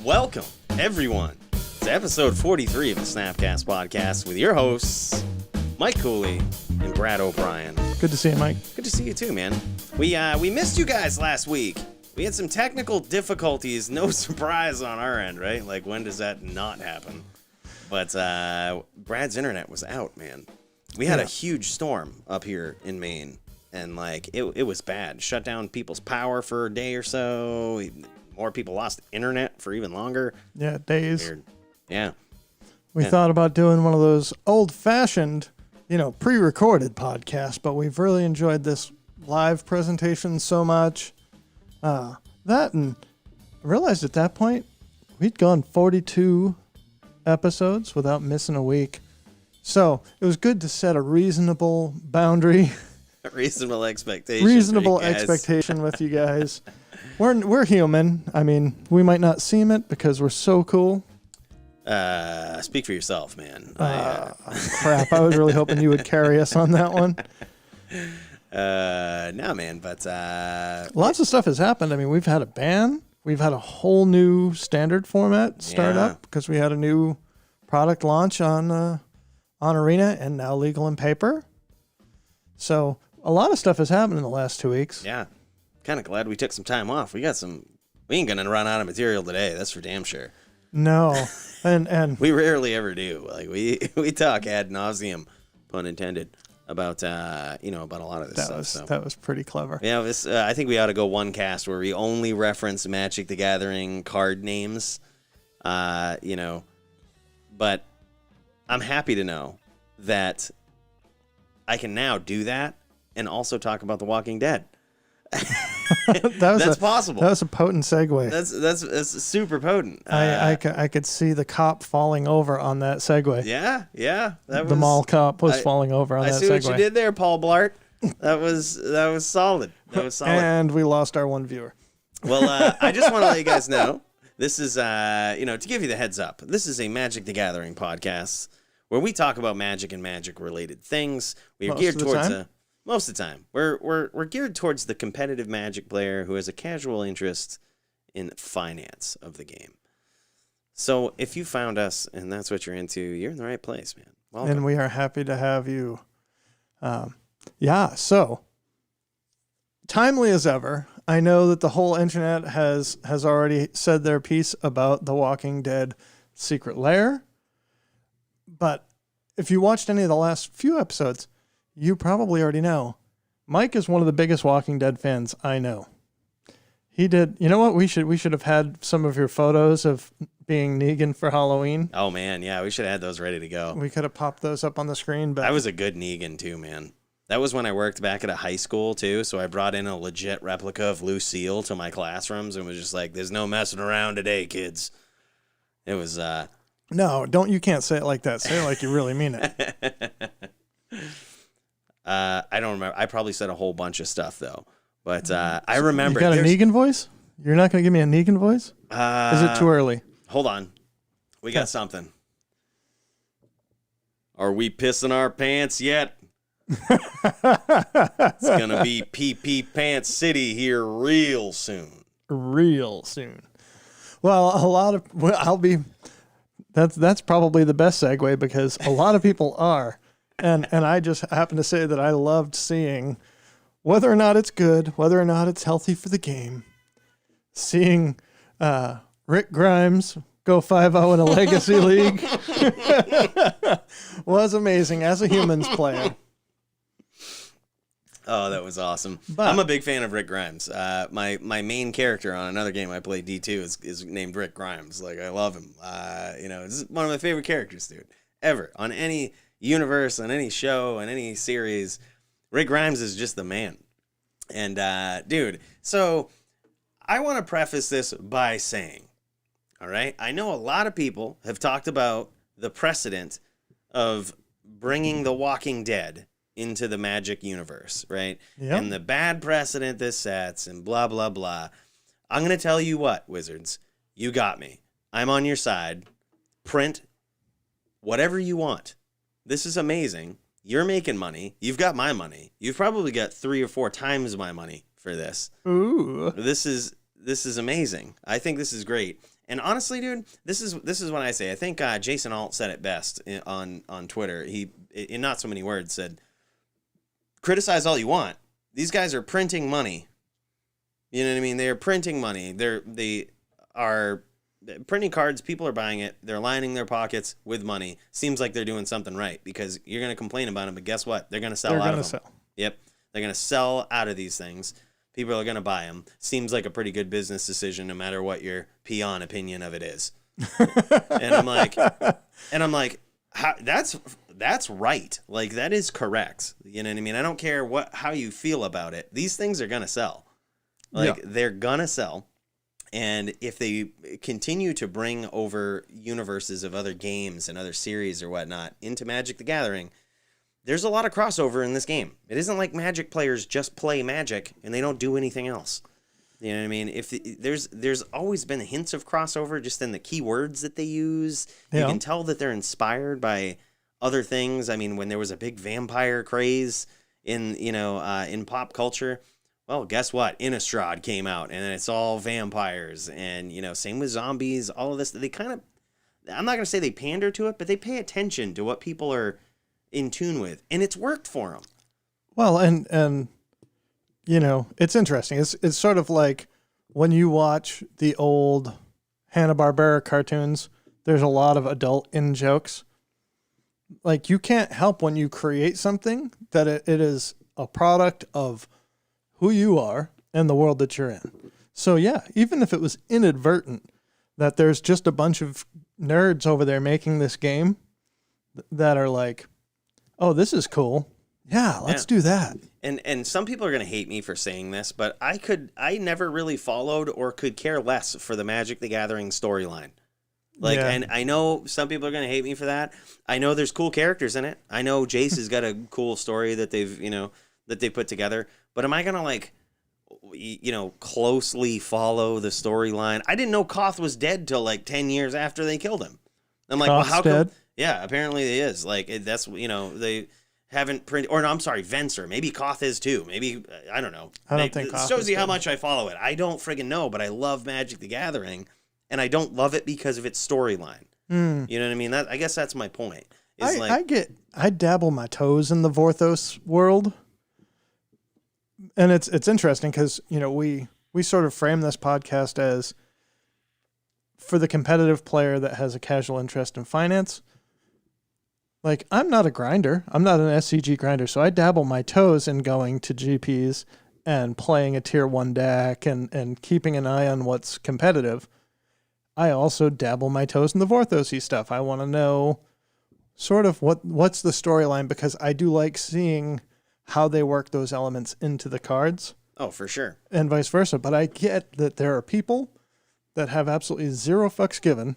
Welcome, everyone, to episode 43 of the Snapcast podcast with your hosts, Mike Cooley and Brad O'Brien. Good to see you, Mike. Good to see you too, man. We missed you guys last week. We had some technical difficulties. No surprise on our end, right? Like, when does that not happen? But Brad's internet was out, man. We had a huge storm up here in Maine, and like it was bad. Shut down people's power for a day or so. More people lost internet for even longer. Yeah, days. Weird. Yeah. We thought about doing one of those old-fashioned, pre-recorded podcasts, but we've really enjoyed this live presentation so much. That, and I realized at that point, we'd gone 42 episodes without missing a week. So it was good to set a reasonable boundary. A reasonable expectation. Reasonable expectation with you guys. We're human. I mean, we might not seem it because we're so cool. Speak for yourself, man. Crap, I was really hoping you would carry us on that one. No, man, but lots of stuff has happened. I mean, we've had a ban. We've had a whole new standard format start up because we had a new product launch on Arena and now legal in paper. So a lot of stuff has happened in the last 2 weeks. Yeah. Kind of glad we took some time off. We ain't gonna run out of material today. That's for damn sure. No, and we rarely ever do. Like we talk ad nauseum, pun intended, about about a lot of this stuff. That was pretty clever. Yeah, I think we ought to go one cast where we only reference Magic the Gathering card names. But I'm happy to know that I can now do that and also talk about The Walking Dead. That's possible. That was a potent segue. That's super potent. I could see the cop falling over on that segue. Yeah. The mall cop was falling over on that segue. I see what you did there, Paul Blart. That was solid. That was solid. And we lost our one viewer. Well, I just want to let you guys know this is to give you the heads up. This is a Magic the Gathering podcast where we talk about Magic and Magic related things. We are geared towards most of the time, we're geared towards the competitive Magic player who has a casual interest in finance of the game. So if you found us and that's what you're into, you're in the right place, man. Welcome. And we are happy to have you. So timely as ever. I know that the whole internet has already said their piece about The Walking Dead Secret Lair. But if you watched any of the last few episodes, you probably already know. Mike is one of the biggest Walking Dead fans I know. He did. You know what? We should have had some of your photos of being Negan for Halloween. Oh man, yeah, we should have had those ready to go. We could have popped those up on the screen. But I was a good Negan too, man. That was when I worked back at a high school too, so I brought in a legit replica of Lucille to my classrooms and was just like, "There's no messing around today, kids." It was No, you can't say it like that. Say it like you really mean it. I don't remember. I probably said a whole bunch of stuff though, but I remember. You got a Negan voice? You're not going to give me a Negan voice? Is it too early? Hold on, we got something. Are we pissing our pants yet? It's gonna be PP Pants City here real soon. Real soon. Well, That's probably the best segue because a lot of people are. And I just happen to say that I loved seeing, whether or not it's good, whether or not it's healthy for the game, seeing Rick Grimes go 5-0 in a Legacy League was amazing as a humans player. Oh, that was awesome. But I'm a big fan of Rick Grimes. My main character on another game I play, D2, is named Rick Grimes. Like, I love him. This is one of my favorite characters, dude, ever. On any universe, on any show, on any series, Rick Grimes is just the man. And, dude, so I want to preface this by saying, all right, I know a lot of people have talked about the precedent of bringing The Walking Dead into the Magic universe, right? Yep. And the bad precedent this sets and blah, blah, blah. I'm going to tell you what, Wizards, you got me. I'm on your side. Print whatever you want. This is amazing. You're making money. You've got my money. You've probably got 3 or 4 times my money for this. Ooh. This is amazing. I think this is great. And honestly, dude, this is what I say. I think Jason Alt said it best on Twitter. He, in not so many words, said, criticize all you want. These guys are printing money. You know what I mean? They are printing money. They are printing cards. People are buying it. They're lining their pockets with money. Seems like they're doing something right because you're going to complain about them, but guess what? They're going to sell out of them. Yep. They're going to sell out of these things. People are going to buy them. Seems like a pretty good business decision no matter what your peon opinion of it is. and I'm like, that's right. Like, that is correct. You know what I mean? I don't care how you feel about it. These things are going to sell. Like, they're going to sell. And if they continue to bring over universes of other games and other series or whatnot into Magic the Gathering, there's a lot of crossover in this game. It isn't like Magic players just play Magic and they don't do anything else. You know what I mean? There's always been hints of crossover just in the keywords that they use. Yeah. You can tell that they're inspired by other things. I mean, when there was a big vampire craze in pop culture, well, guess what? Innistrad came out and it's all vampires, and same with zombies. All of this, they kind of, I'm not gonna say they pander to it, but they pay attention to what people are in tune with, and it's worked for them. Well, and it's interesting. It's sort of like when you watch the old Hanna-Barbera cartoons, there's a lot of adult in-jokes. Like, you can't help when you create something that it is a product of who you are and the world that you're in. So yeah, even if it was inadvertent that there's just a bunch of nerds over there making this game that are like, oh, this is cool. Yeah, let's do that. And some people are going to hate me for saying this, but I never really followed or could care less for the Magic the Gathering storyline. And I know some people are going to hate me for that. I know there's cool characters in it. I know Jace has got a cool story that they put together, but am I going to closely follow the storyline? I didn't know Koth was dead till 10 years after they killed him. I'm like, Koth's well, how come? Dead? Yeah, apparently he is. That's, they haven't printed, or no, I'm sorry, Venser. Maybe Koth is too. Maybe, I don't know. I don't think Koth shows you how dead. much I follow it. I don't friggin' know, but I love Magic the Gathering, and I don't love it because of its storyline. You know what I mean? I guess that's my point. I dabble my toes in the Vorthos world, and it's interesting because we sort of frame this podcast as for the competitive player that has a casual interest in finance. Like, I'm not a grinder. I'm not an SCG grinder, so I dabble my toes in going to GPs and playing a tier 1 deck and keeping an eye on what's competitive. I also dabble my toes in the Vorthosy stuff. I want to know sort of what's the storyline, because I do like seeing how they work those elements into the cards. Oh, for sure. And vice versa. But I get that there are people that have absolutely zero fucks given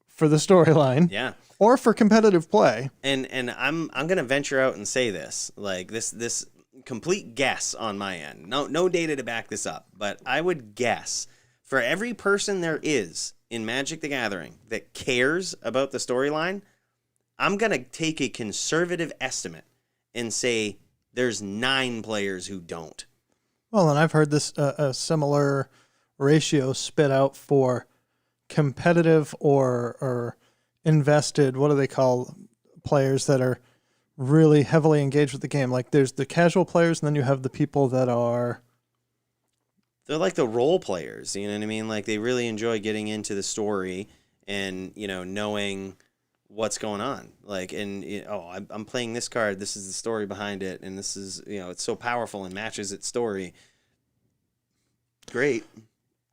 for the storyline. Yeah. Or for competitive play. And I'm going to venture out and say this, like this complete guess on my end. No data to back this up, but I would guess for every person there is in Magic the Gathering that cares about the storyline, I'm going to take a conservative estimate and say there's 9 players who don't. Well, and I've heard this a similar ratio spit out for competitive or invested, what do they call players that are really heavily engaged with the game? Like, there's the casual players, and then you have the people that are... They're like the role players, you know what I mean? Like, they really enjoy getting into the story and, knowing what's going on. Like, and, I'm playing this card, this is the story behind it, and this is, it's so powerful and matches its story. Great.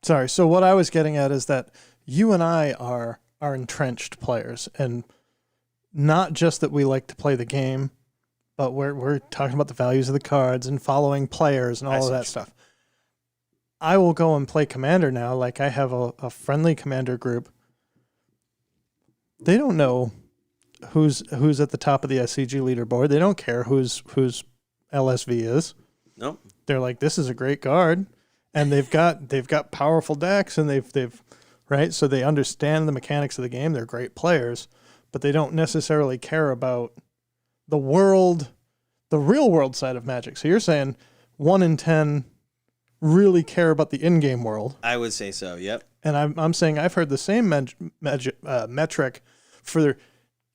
Sorry, so what I was getting at is that you and I are entrenched players, and not just that we like to play the game, but we're talking about the values of the cards and following players and all of that stuff. I will go and play Commander now. Like, I have a friendly Commander group. They don't know who's at the top of the SCG leaderboard. They don't care whose LSV is. Nope. They're like, this is a great card, and they've got powerful decks, and they've right? So they understand the mechanics of the game. They're great players, but they don't necessarily care about the real world side of Magic. So you're saying 1 in 10 really care about the in-game world. I would say so. Yep. And I'm saying I've heard the same metric for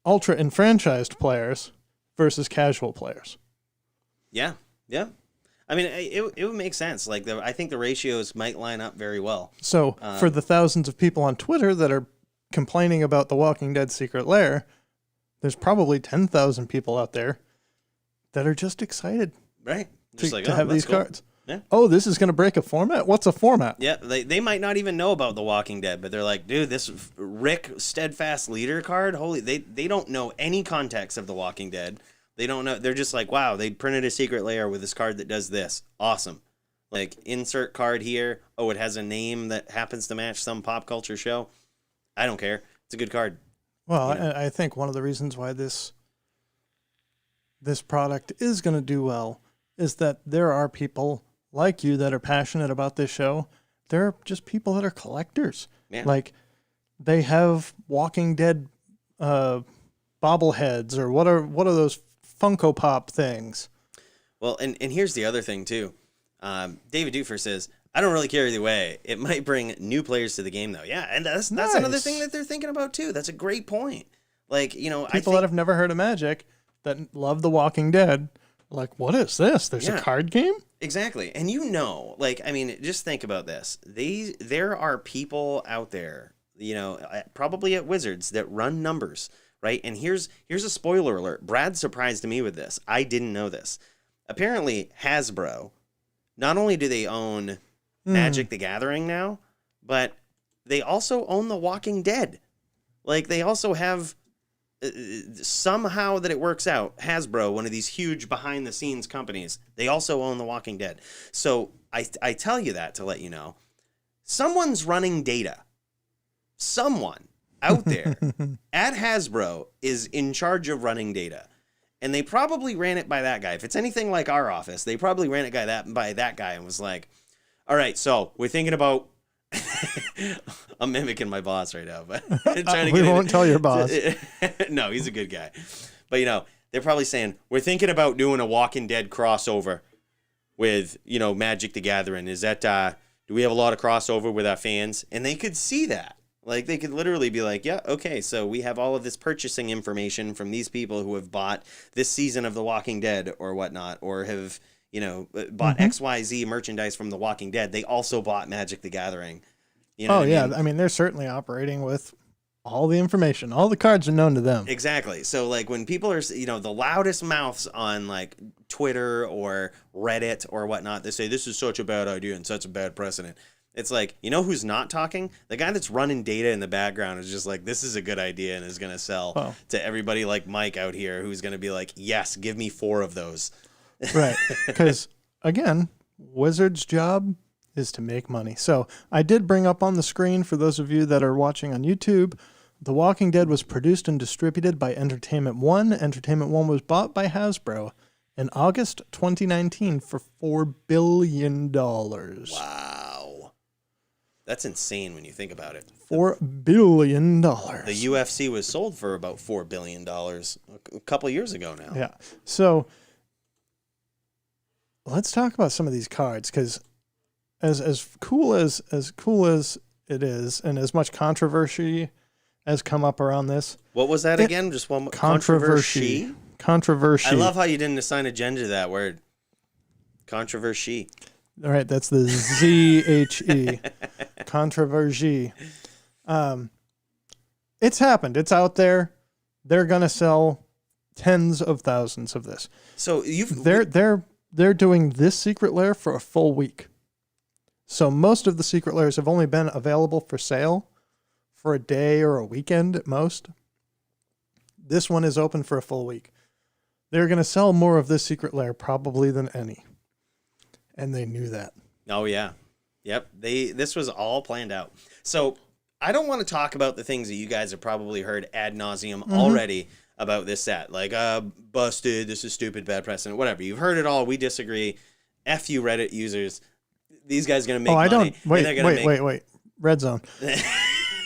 ultra enfranchised players versus casual players. Yeah. Yeah. I mean, it would make sense. Like, I think the ratios might line up very well. So for the thousands of people on Twitter that are complaining about The Walking Dead Secret Lair, there's probably 10,000 people out there that are just excited, right? Just to have these cards. Yeah. Oh, this is going to break a format? What's a format? Yeah, they might not even know about The Walking Dead, but they're like, dude, this Rick Steadfast Leader card, holy, they don't know any context of The Walking Dead. They don't know. They're just like, wow, they printed a Secret Lair with this card that does this. Awesome. Like, insert card here. Oh, it has a name that happens to match some pop culture show. I don't care. It's a good card. Well, I think one of the reasons why this product is going to do well is that there are people like you that are passionate about this show. There are just people that are collectors. Yeah. Like, they have Walking Dead bobbleheads, or what are those Funko Pop things? Well, and here's the other thing, too. David Dufer says, I don't really care either way. It might bring new players to the game, though. Yeah, and that's Nice. another thing that they're thinking about, too. That's a great point. Like, People that have never heard of Magic that love The Walking Dead, like, what is this? There's a card game? Exactly. And like, I mean, just think about this. There are people out there, probably at Wizards, that run numbers, right? And here's a spoiler alert. Brad surprised me with this. I didn't know this. Apparently, Hasbro, not only do they own Magic the Gathering now, but they also own The Walking Dead. Like, they also have, somehow that it works out, Hasbro, one of these huge behind-the-scenes companies, they also own The Walking Dead. So I tell you that to let you know, someone's running data. Someone out there at Hasbro is in charge of running data. And they probably ran it by that guy. If it's anything like our office, they probably ran it by that guy and was like, all right, so we're thinking about... I'm mimicking my boss right now, but we won't tell your boss. No, he's a good guy. But, they're probably saying, we're thinking about doing a Walking Dead crossover with, Magic the Gathering. Is that, do we have a lot of crossover with our fans? And they could see that. Like, they could literally be like, yeah, okay, so we have all of this purchasing information from these people who have bought this season of The Walking Dead or whatnot, or have, bought XYZ merchandise from The Walking Dead. They also bought Magic the Gathering. I mean? I mean, they're certainly operating with all the information. All the cards are known to them. Exactly. So, like, when people are, the loudest mouths on, like, Twitter or Reddit or whatnot, they say, this is such a bad idea and such a bad precedent. It's like, who's not talking? The guy that's running data in the background is just like, this is a good idea and is going to sell to everybody like Mike out here, who's going to be like, yes, give me 4 of those. Right. Because, again, Wizards' job is to make money. So I did bring up on the screen, for those of you that are watching on YouTube, The Walking Dead was produced and distributed by Entertainment One. Entertainment One was bought by Hasbro in August 2019 for $4 billion. Wow. That's insane when you think about it. $4 billion. The UFC was sold for about $4 billion a couple of years ago now. Yeah. So let's talk about some of these cards, because as cool as it is, and as much controversy has come up around this. What was that again? Just one controversy. I love how you didn't assign a gender to that word. Controversy. All right, that's the Z-H-E. Controversy. It's happened. It's out there. They're gonna sell tens of thousands of this. So they're doing this Secret Lair for a full week. So most of the Secret Lairs have only been available for sale for a day or a weekend at most. This one is open for a full week. They're going to sell more of this Secret Lair probably than any. And they knew that. Oh, yeah. Yep. This was all planned out. So I don't want to talk about the things that you guys have probably heard ad nauseum already about this set. Like, busted, this is stupid, bad precedent, whatever. You've heard it all. We disagree. F you Reddit users. These guys are going to make money. Wait. Red Zone.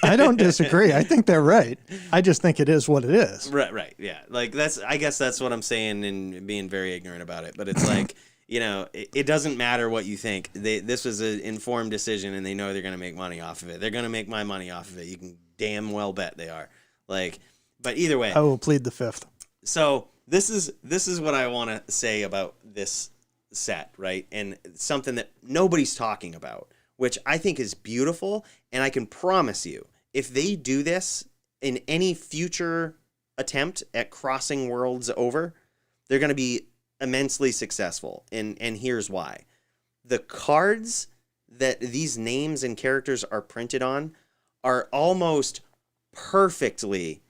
I don't disagree. I think they're right. I just think it is what it is. Right, yeah. Like, I guess that's what I'm saying and being very ignorant about it. But it's like, it doesn't matter what you think. This was an informed decision, and they know they're going to make money off of it. They're going to make my money off of it. You can damn well bet they are. Like, but either way, I will plead the fifth. So this is what I want to say about this set, right? And something that nobody's talking about, which I think is beautiful. And I can promise you, if they do this in any future attempt at crossing worlds over, they're going to be immensely successful. And here's why. The cards that these names and characters are printed on are almost perfectly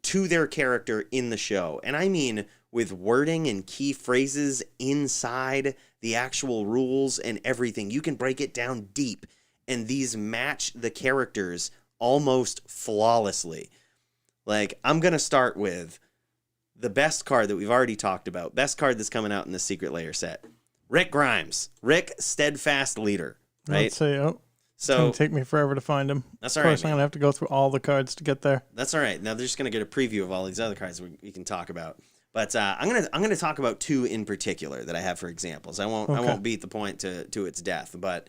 to their character in the show. And I mean with wording and key phrases inside the actual rules and everything. You can break it down deep, and these match the characters almost flawlessly. Like, I'm going to start with the best card that we've already talked about. Best card that's coming out in the Secret Lair set. Rick Grimes. Rick Steadfast Leader. Right? Let's see. Oh, so, it's going to take me forever to find him. That's all right. Of course, I'm going to have to go through all the cards to get there. That's all right. Now they're just going to get a preview of all these other cards we can talk about. But I'm gonna talk about two in particular that I have for examples. I won't beat the point to its death, but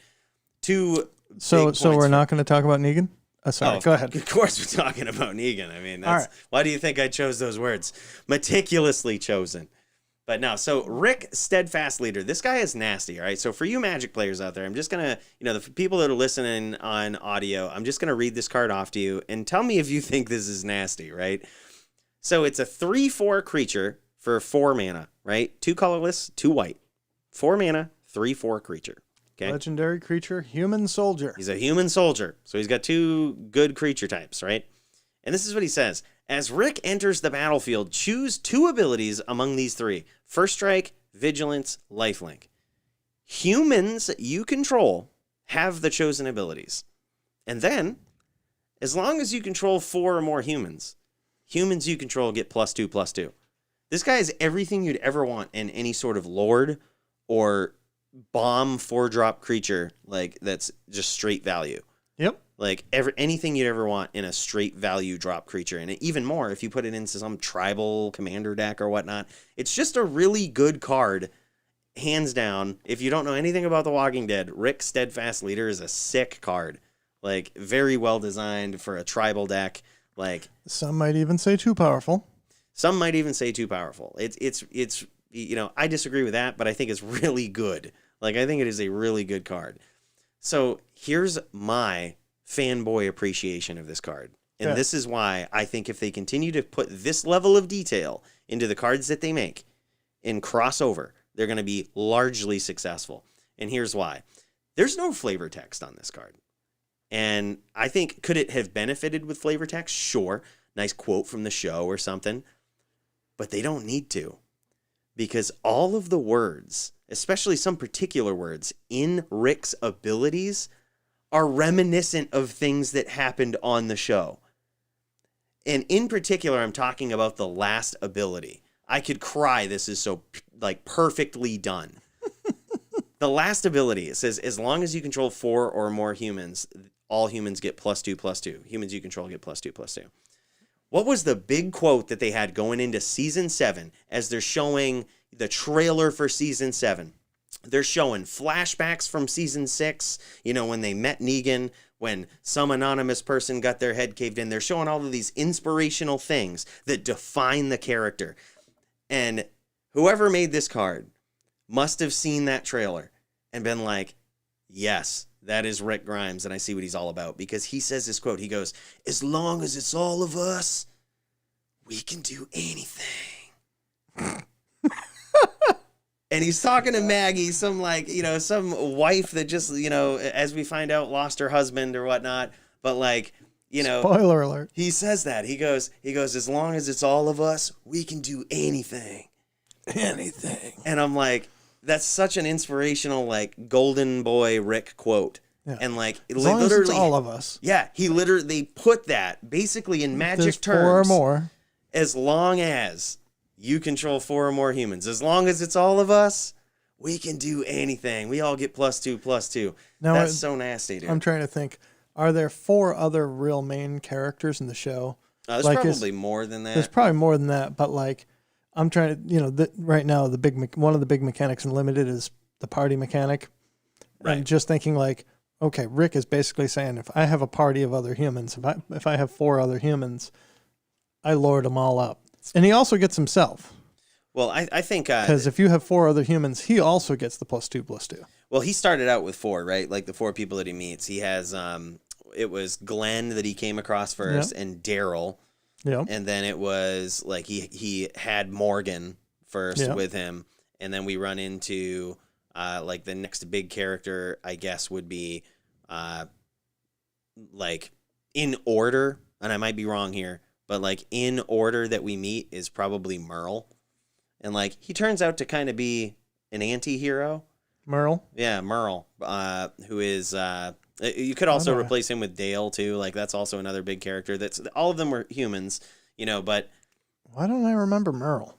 two. So we're not going to talk about Negan? Sorry, go ahead. Of course we're talking about Negan. I mean, that's, why do you think I chose those words? Meticulously chosen. But no, so Rick Steadfast Leader. This guy is nasty, all right? So for you Magic players out there, I'm just going to, the people that are listening on audio, I'm just going to read this card off to you and tell me if you think this is nasty, right? So it's a 3/4 creature for 4 mana, right? 2 colorless, 2 white. 4 mana, 3/4 creature. Okay. Legendary creature, human soldier. He's a human soldier. So he's got 2 good creature types, right? And this is what he says. As Rick enters the battlefield, choose 2 abilities among these 3. First Strike, Vigilance, Lifelink. Humans you control have the chosen abilities. And then, as long as you control 4 or more humans you control get +2/+2. This guy is everything you'd ever want in any sort of Lord or bomb 4-drop creature, like that's just straight value. Yep. Like anything you'd ever want in a straight value drop creature. And even more if you put it into some tribal commander deck or whatnot. It's just a really good card, hands down. If you don't know anything about The Walking Dead, Rick Steadfast Leader is a sick card. Like, very well designed for a tribal deck. Like, some might even say too powerful. Some might even say too powerful. It's I disagree with that, but I think it's really good. Like, I think it is a really good card. So here's my fanboy appreciation of this card. And this is why I think if they continue to put this level of detail into the cards that they make in crossover, they're going to be largely successful. And here's why. There's no flavor text on this card. And I think, could it have benefited with flavor text? Sure. Nice quote from the show or something. But they don't need to. Because all of the words, especially some particular words, in Rick's abilities are reminiscent of things that happened on the show. And in particular, I'm talking about the last ability. I could cry. This is so, perfectly done. The last ability, it says, as long as you control 4 or more humans, all humans get +2/+2. Humans you control get +2/+2. What was the big quote that they had going into Season 7 as they're showing the trailer for Season 7? They're showing flashbacks from Season 6, when they met Negan, when some anonymous person got their head caved in. They're showing all of these inspirational things that define the character. And whoever made this card must have seen that trailer and been like, yes, that is Rick Grimes, and I see what he's all about. Because he says this quote, he goes, as long as it's all of us, we can do anything. And he's talking to Maggie, some wife that just, as we find out, lost her husband or whatnot. But spoiler alert. He says that. He goes, as long as it's all of us, we can do anything. Anything. And I'm like, that's such an inspirational, golden boy Rick quote. Yeah. And as long as it's all of us. Yeah, they put that basically in magic terms. 4 or more. As long as you control 4 or more humans. As long as it's all of us, we can do anything. We all get +2/+2. Now, that's so nasty, dude. I'm trying to think. Are there 4 other real main characters in the show? There's probably more than that. There's probably more than that, but I'm trying to, right now, one of the big mechanics in Limited is the party mechanic. Right. And just thinking like, okay, Rick is basically saying, if I have a party of other humans, if I have 4 other humans, I lord them all up. And he also gets himself. Well, I think... Because if you have 4 other humans, he also gets the +2/+2. Well, he started out with 4, right? Like the 4 people that he meets. He has... it was Glenn that he came across first, and Daryl. Yeah. And then it was like he had Morgan first with him. And then we run into... like the next big character, I guess, would be like in order, and I might be wrong here, but like in order that we meet is probably Merle. And like he turns out to kind of be an anti-hero. Merle? Yeah, Merle, who is you could also replace him with Dale too. Like that's also another big character. That's all of them were humans, but why don't I remember Merle?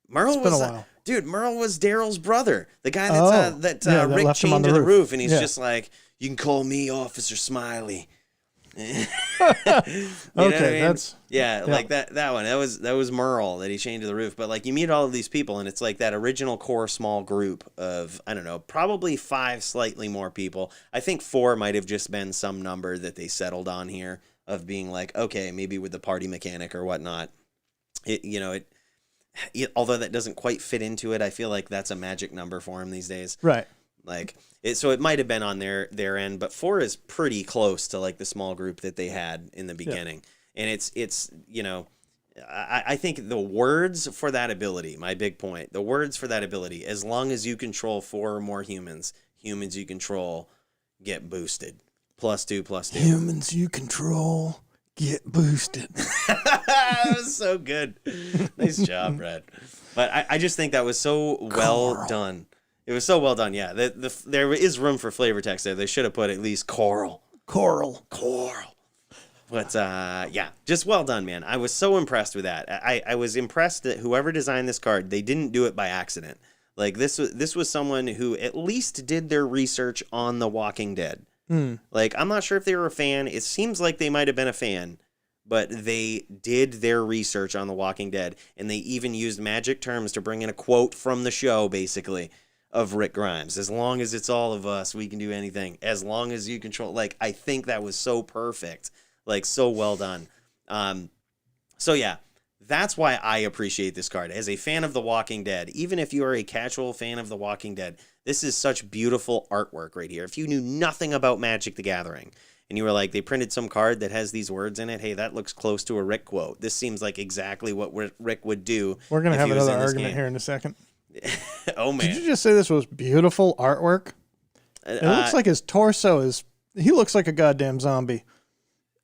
Merle it's been a while. Dude, Merle was Daryl's brother, the guy that Rick chained to the roof, and he's just like, "You can call me Officer Smiley." Okay, that's like that one. That was Merle that he chained to the roof. But like you meet all of these people, and it's like that original core small group of I don't know, probably 5 slightly more people. I think 4 might have just been some number that they settled on here of being like, okay, maybe with the party mechanic or whatnot. Although that doesn't quite fit into it, I feel like that's a magic number for him these days. Right. Like so it might have been on their end, but 4 is pretty close to like the small group that they had in the beginning. Yeah. And it's I think the words for that ability, my big point, the words for that ability, as long as you control 4 or more humans you control get boosted. +2/+2. Humans you control get boosted. That was so good. Nice job, Brad. But I just think that was so well done. It was so well done, yeah. There is room for flavor text there. They should have put at least coral. But, just well done, man. I was so impressed with that. I was impressed that whoever designed this card, they didn't do it by accident. Like, this was someone who at least did their research on The Walking Dead. Like, I'm not sure if they were a fan. It seems like they might have been a fan. But they did their research on The Walking Dead, and they even used magic terms to bring in a quote from the show, basically, of Rick Grimes. As long as it's all of us, we can do anything. As long as you control... Like, I think that was so perfect. Like, so well done. So, yeah, that's why I appreciate this card. As a fan of The Walking Dead, even if you are a casual fan of The Walking Dead, this is such beautiful artwork right here. If you knew nothing about Magic the Gathering... and you were like, they printed some card that has these words in it. Hey, that looks close to a Rick quote. This seems like exactly what Rick would do. We're going to have another argument here in a second. Oh, man. Did you just say this was beautiful artwork? It looks like his torso is... He looks like a goddamn zombie.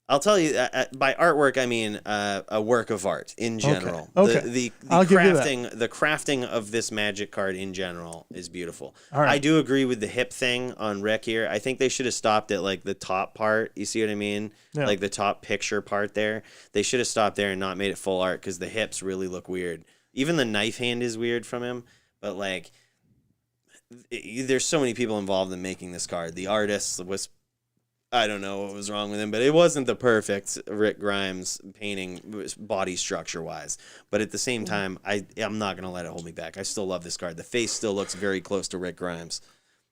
I'll tell you, by artwork, I mean a work of art in general. Okay. The crafting of this Magic card in general is beautiful. All right. I do agree with the hip thing on Rick here. I think they should have stopped at like the top part. You see what I mean? Yeah. Like the top picture part there. They should have stopped there and not made it full art because the hips really look weird. Even the knife hand is weird from him. But like, there's so many people involved in making this card. The artist was... I don't know what was wrong with him, but it wasn't the perfect Rick Grimes painting body structure-wise. But at the same time, I'm not going to let it hold me back. I still love this card. The face still looks very close to Rick Grimes,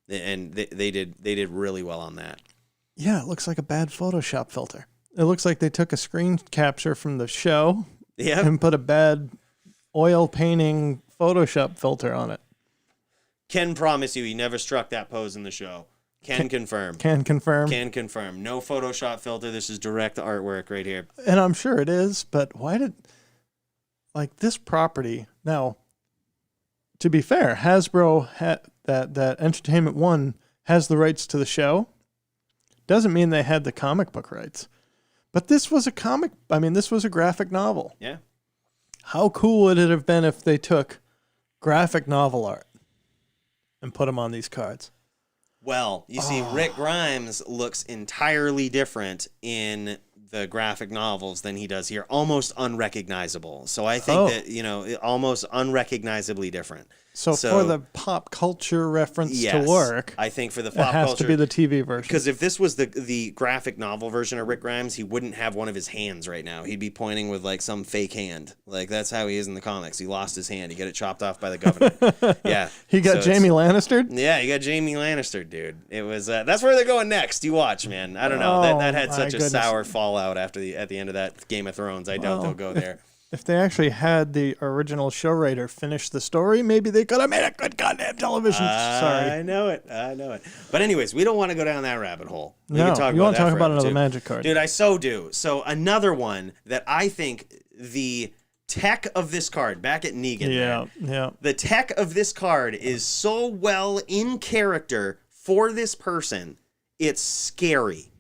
and they did really well on that. Yeah, it looks like a bad Photoshop filter. It looks like they took a screen capture from the show and put a bad oil painting Photoshop filter on it. Can promise you he never struck that pose in the show. Can confirm. Can confirm. Can confirm. No Photoshop filter. This is direct artwork right here. And I'm sure it is, but why did... Like, this property... Now, to be fair, Hasbro, that Entertainment One has the rights to the show. Doesn't mean they had the comic book rights. But this was a comic... I mean, this was a graphic novel. Yeah. How cool would it have been if they took graphic novel art and put them on these cards? Well, you see, Rick Grimes looks entirely different in the graphic novels than he does here. Almost unrecognizable. So I think that, almost unrecognizably different. So for the pop culture reference to work, I think for the it pop has culture, to be the TV version. because if this was the graphic novel version of Rick Grimes, he wouldn't have one of his hands right now. He'd be pointing with like some fake hand. Like that's how he is in the comics. He lost his hand. He got it chopped off by the governor. Yeah, he got Jamie Lannister. Yeah, he got Jamie Lannister, dude. It was that's where they're going next. You watch, man. I don't know. That had such a sour fallout at the end of that Game of Thrones. I doubt they'll go there. If they actually had the original show writer finish the story, maybe they could have made a good goddamn television. Sorry. I know it. But anyways, we don't want to go down that rabbit hole. You want to talk about another magic card. Dude, I so do. So another one that I think the tech of this card, back at Negan. Yeah. The tech of this card is so well in character for this person, it's scary.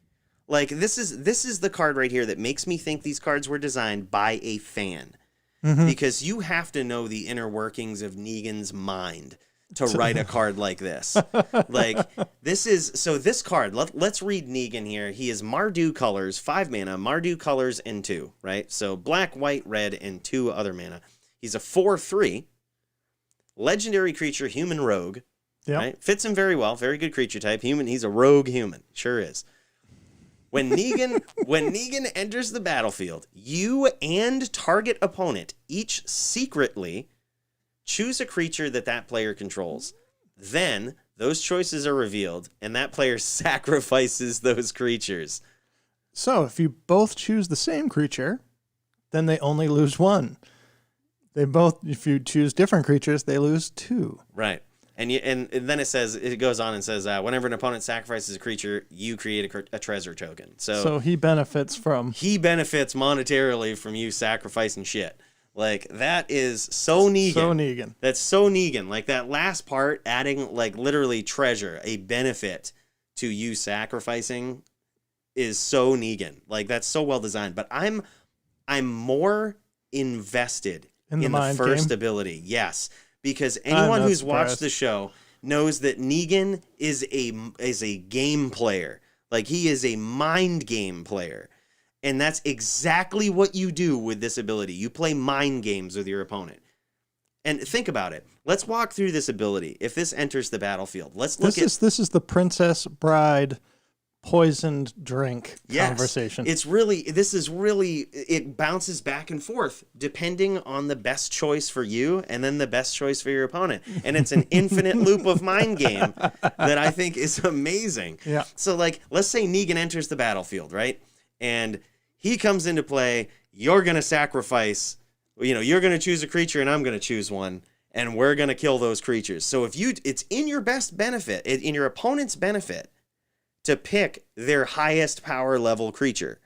Like this is the card right here that makes me think these cards were designed by a fan. Mm-hmm. Because you have to know the inner workings of Negan's mind to write a card like this. Like this card, let's read Negan here. He is Mardu colors, 5 mana, Mardu colors and 2, right? So black, white, red, and 2 other mana. He's a 4/3 legendary creature, human rogue. Yep. Right? Fits him very well. Very good creature type. Human. He's a rogue human. Sure is. When Negan enters the battlefield, you and target opponent each secretly choose a creature that player controls. Then those choices are revealed, and that player sacrifices those creatures. So if you both choose the same creature, then they only lose 1. If you choose different creatures, they lose 2. Right. And then it goes on and says, whenever an opponent sacrifices a creature, you create a treasure token. So he benefits monetarily from you sacrificing shit. Like, that is so Negan. So Negan. That's so Negan. Like, that last part, adding, like, literally treasure, a benefit to you sacrificing is so Negan. Like, that's so well designed. But I'm more invested in the first ability. Yes. Because anyone who's watched the show knows that Negan is a game player. Like, he is a mind game player. And that's exactly what you do with this ability. You play mind games with your opponent. And think about it. Let's walk through this ability. If this enters the battlefield, let's look at... This is the Princess Bride poisoned drink conversation. It bounces back and forth depending on the best choice for you and then the best choice for your opponent. And it's an infinite loop of mind game that I think is amazing. Yeah. So, like, let's say Negan enters the battlefield, right? And he comes into play. You're going to sacrifice, you're going to choose a creature and I'm going to choose one. And we're going to kill those creatures. So it's in your best benefit, in your opponent's benefit, to pick their highest power level creature,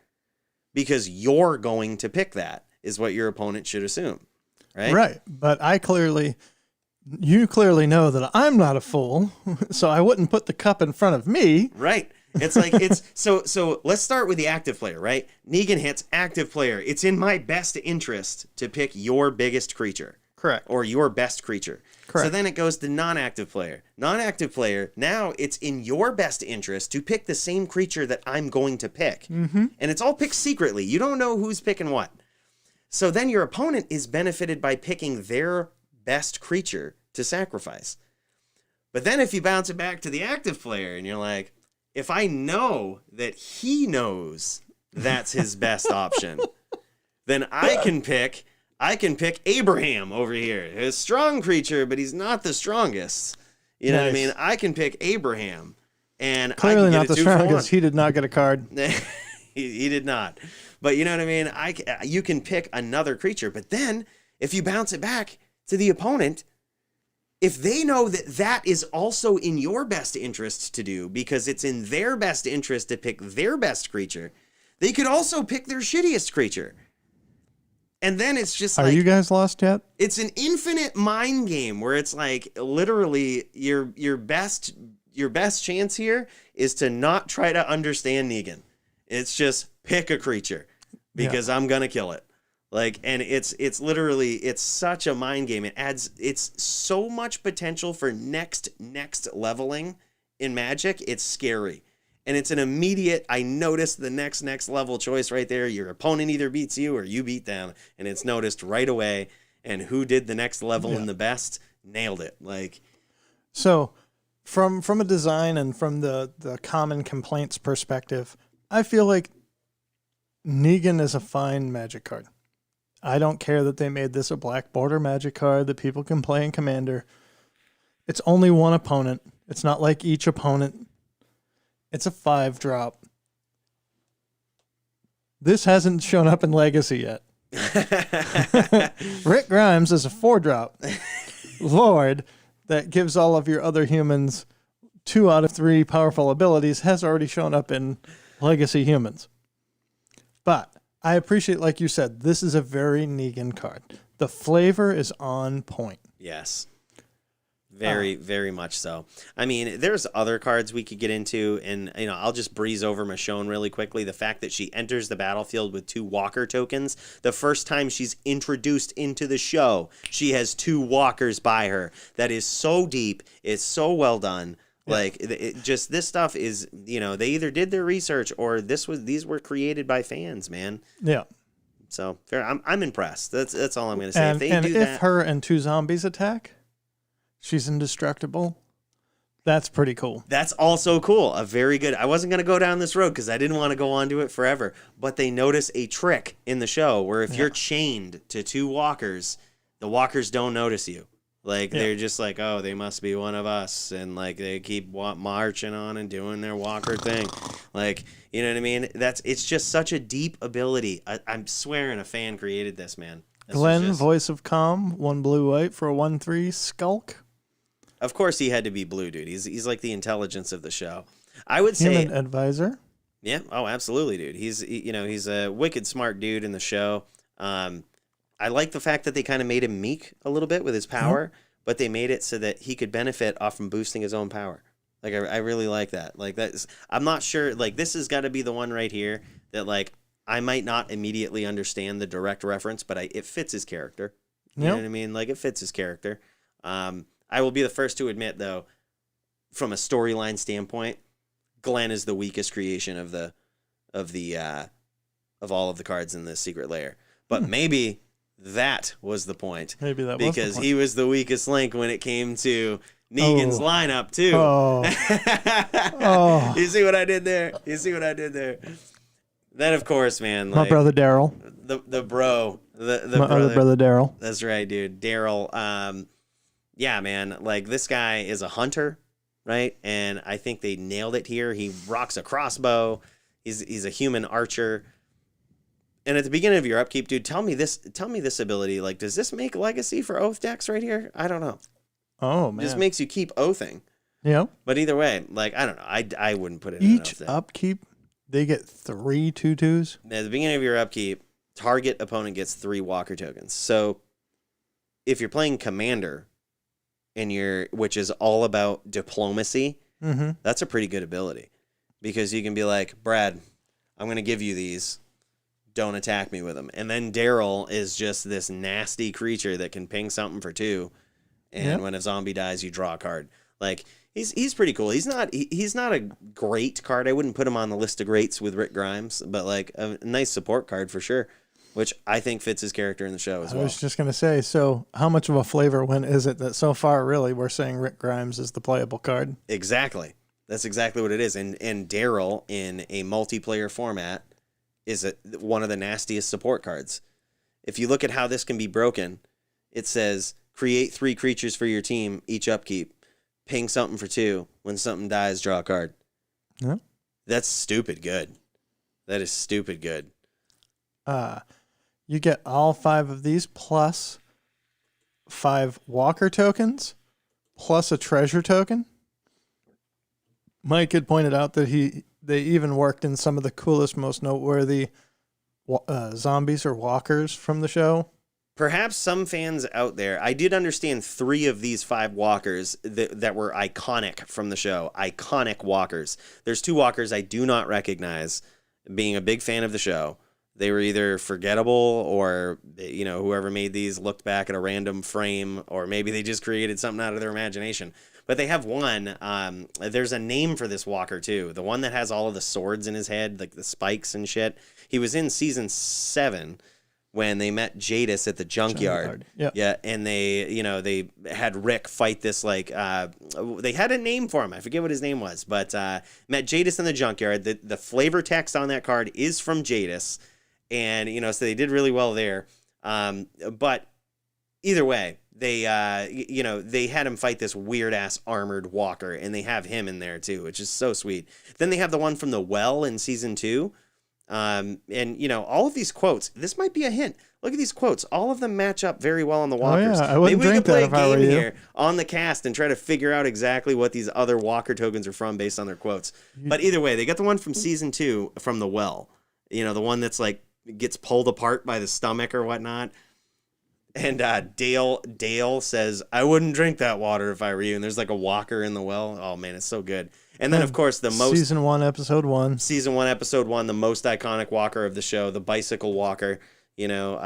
because you're going to pick that, is what your opponent should assume, right? Right, but you clearly know that I'm not a fool, so I wouldn't put the cup in front of me. Right. It's like, so let's start with the active player, right? Negan hits active player. It's in my best interest to pick your biggest creature. Correct. Or your best creature. Correct. So then it goes to non-active player. Non-active player, now it's in your best interest to pick the same creature that I'm going to pick. Mm-hmm. And it's all picked secretly. You don't know who's picking what. So then your opponent is benefited by picking their best creature to sacrifice. But then if you bounce it back to the active player and you're like, if I know that he knows that's his best option, then I can pick Abraham over here. He's a strong creature, but he's not the strongest. You know what I mean? I can pick Abraham. And clearly I can get not the strongest. He did not get a card. he did not. But you know what I mean? You can pick another creature. But then, if you bounce it back to the opponent, if they know that is also in your best interest to do, because it's in their best interest to pick their best creature, they could also pick their shittiest creature. And then it's just Are you guys lost yet? It's an infinite mind game where it's like literally your best chance here is to not try to understand Negan. It's just pick a creature because I'm gonna kill it. Like, and it's literally, it's such a mind game. It's so much potential for next leveling in Magic. It's scary. And it's an immediate, I noticed the next level choice right there. Your opponent either beats you or you beat them. And it's noticed right away. And who did the next level in the best? nailed it. Like, so from a design and from the common complaints perspective, I feel like Negan is a fine Magic card. I don't care that they made this a black border Magic card that people can play in Commander. It's only one opponent. It's not like each opponent. It's a 5-drop. This hasn't shown up in Legacy yet. Rick Grimes is a 4-drop. Lord, that gives all of your other humans 2 out of 3 powerful abilities, has already shown up in Legacy humans. But I appreciate, like you said, this is a very Negan card. The flavor is on point. Yes. Very, very much so. I mean, there's other cards we could get into, and I'll just breeze over Michonne really quickly. The fact that she enters the battlefield with 2 Walker tokens. The first time she's introduced into the show, she has 2 Walkers by her. That is so deep. It's so well done. Yeah. Like, this stuff is, they either did their research or these were created by fans, man. Yeah. So fair. I'm impressed. That's all I'm going to say. And if her and 2 zombies attack, she's indestructible. That's pretty cool. That's also cool. A very good. I wasn't going to go down this road because I didn't want to go on to it forever. But they notice a trick in the show where if you're chained to 2 walkers, the walkers don't notice you. Like, they're just like, oh, they must be one of us. And, like, they keep marching on and doing their walker thing. Like, you know what I mean? It's just such a deep ability. I'm swearing a fan created this, man. Glenn, Voice of Calm, 1 blue-white for a 1/3 Skulk. Of course he had to be blue, dude. He's like the intelligence of the show. I would say Human advisor. Yeah. Oh, absolutely, dude. He's a wicked smart dude in the show. I like the fact that they kind of made him meek a little bit with his power, but they made it so that he could benefit off from boosting his own power. Like, I really like that. Like, I'm not sure. Like, this has got to be the one right here that, like, I might not immediately understand the direct reference, but it fits his character. You know what I mean? Like, it fits his character. I will be the first to admit, though, from a storyline standpoint, Glenn is the weakest creation of all of the cards in the Secret Lair. But maybe that was the point. Maybe that was the point. Because he was the weakest link when it came to Negan's lineup, too. Oh. You see what I did there? Then, of course, man. My brother Daryl. The bro. My other brother Daryl. That's right, dude. Daryl. Yeah, man. Like, this guy is a hunter, right? And I think they nailed it here. He rocks a crossbow. He's a human archer. And at the beginning of your upkeep, dude, tell me this ability. Like, does this make legacy for oath decks right here? I don't know. Oh, man. This makes you keep oathing. Yeah. But either way, like, I don't know. I wouldn't put it in each upkeep. They get 3 2/2s. At the beginning of your upkeep, target opponent gets 3 Walker tokens. So if you're playing Commander, which is all about diplomacy, that's a pretty good ability. Because you can be like, Brad, I'm going to give you these. Don't attack me with them. And then Daryl is just this nasty creature that can ping something for 2. And when a zombie dies, you draw a card. Like, he's pretty cool. He's not a great card. I wouldn't put him on the list of greats with Rick Grimes, but like a nice support card for sure, which I think fits his character in the show as well. I was just going to say, so how much of a flavor win is it that so far really we're saying Rick Grimes is the playable card? Exactly. That's exactly what it is. And Daryl in a multiplayer format is one of the nastiest support cards. If you look at how this can be broken, it says create 3 creatures for your team each upkeep. Ping something for 2. When something dies, draw a card. Yeah. That's stupid good. That is stupid good. You get all 5 of these plus 5 Walker tokens plus a treasure token. Mike had pointed out that they even worked in some of the coolest, most noteworthy zombies or walkers from the show. Perhaps some fans out there, I did understand 3 of these 5 walkers that were iconic from the show. Iconic walkers. There's 2 walkers I do not recognize, being a big fan of the show. They were either forgettable or, whoever made these looked back at a random frame, or maybe they just created something out of their imagination. But they have one. There's a name for this walker, too. The one that has all of the swords in his head, like the spikes and shit. He was in season 7. when they met Jadis at the junkyard. Yep. Yeah, and they had Rick fight this they had a name for him. I forget what his name was, but met Jadis in the junkyard. The flavor text on that card is from Jadis, and so they did really well there. But either way, they had him fight this weird ass armored walker, and they have him in there too, which is so sweet. Then they have the one from the well in season 2. And all of these quotes, this might be a hint. Look at these quotes. All of them match up very well on the walkers. Oh, yeah. I wouldn't drink that if I were you. Here on the cast and try to figure out exactly what these other walker tokens are from based on their quotes. But either way, they got the one from season 2 from the well. The one that's like gets pulled apart by the stomach or whatnot. And Dale says, "I wouldn't drink that water if I were you." And there's like a walker in the well. Oh man, it's so good. And then, of course, Season 1, Episode 1. Season 1, Episode 1, the most iconic walker of the show, the bicycle walker, and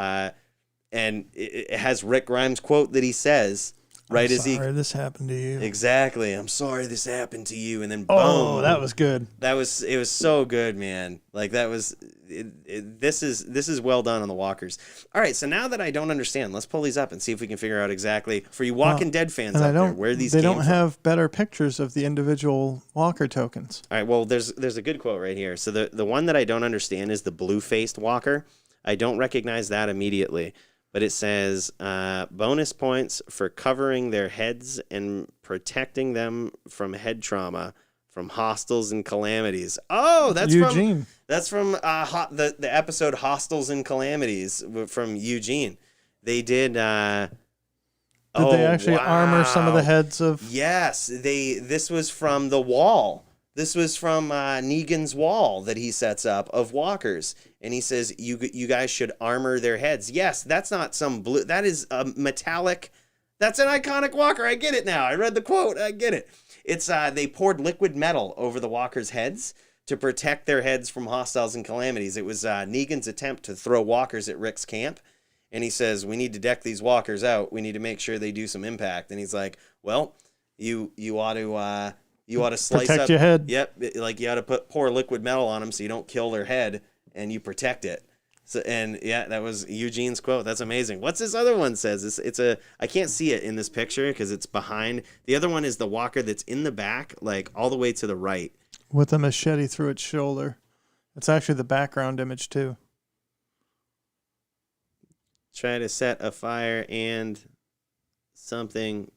it has Rick Grimes' quote that he says, right as he... I'm sorry this happened to you. Exactly. "I'm sorry this happened to you." And then, boom. Oh, that was good. It was so good, man. Like, that was... This is well done on the walkers. All right, so now that I don't understand, let's pull these up and see if we can figure out exactly, for you Walking Dead fans out there, where these came from. They don't have better pictures of the individual walker tokens. All right, well, there's a good quote right here. So the one that I don't understand is the blue-faced walker. I don't recognize that immediately, but it says, bonus points for covering their heads and protecting them from head trauma from hostiles and calamities. Oh, that's Eugene. That's from the episode Hostiles and Calamities from Eugene. They did. Did they actually armor some of the heads of? Yes, This was from the wall. This was from Negan's wall that he sets up of walkers, and he says you guys should armor their heads. Yes, that's not some blue. That is a metallic. That's an iconic walker. I get it now. I read the quote. I get it. It's they poured liquid metal over the walkers' heads to protect their heads from hostiles and calamities. It was Negan's attempt to throw walkers at Rick's camp, and he says, "We need to deck these walkers out. We need to make sure they do some impact." And he's like, "Well, you ought to slice protect up your head. Yep, like you ought to pour liquid metal on them so you don't kill their head and you protect it." So, and yeah, that was Eugene's quote. That's amazing. What's this other one says? I can't see it in this picture because it's behind. The other one is the walker that's in the back, like all the way to the right. With a machete through its shoulder. It's actually the background image too. Try to set a fire and something.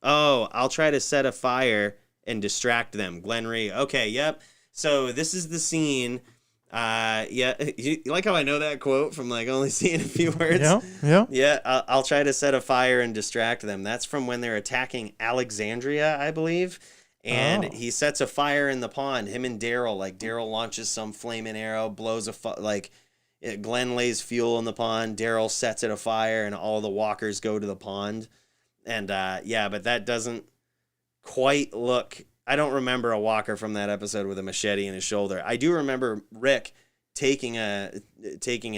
Oh, I'll try to set a fire and distract them. Glenn Rhee. Okay, yep. So this is the scene. Yeah, you like how I know that quote from like only seeing a few words? Yeah. I'll try to set a fire and distract them. That's from when they're attacking Alexandria, I believe. And he sets a fire in the pond. Him and Daryl, like Daryl launches some flaming arrow, blows Glenn lays fuel in the pond. Daryl sets it afire, and all the walkers go to the pond. And but that doesn't quite look. I don't remember a walker from that episode with a machete in his shoulder. I do remember Rick taking an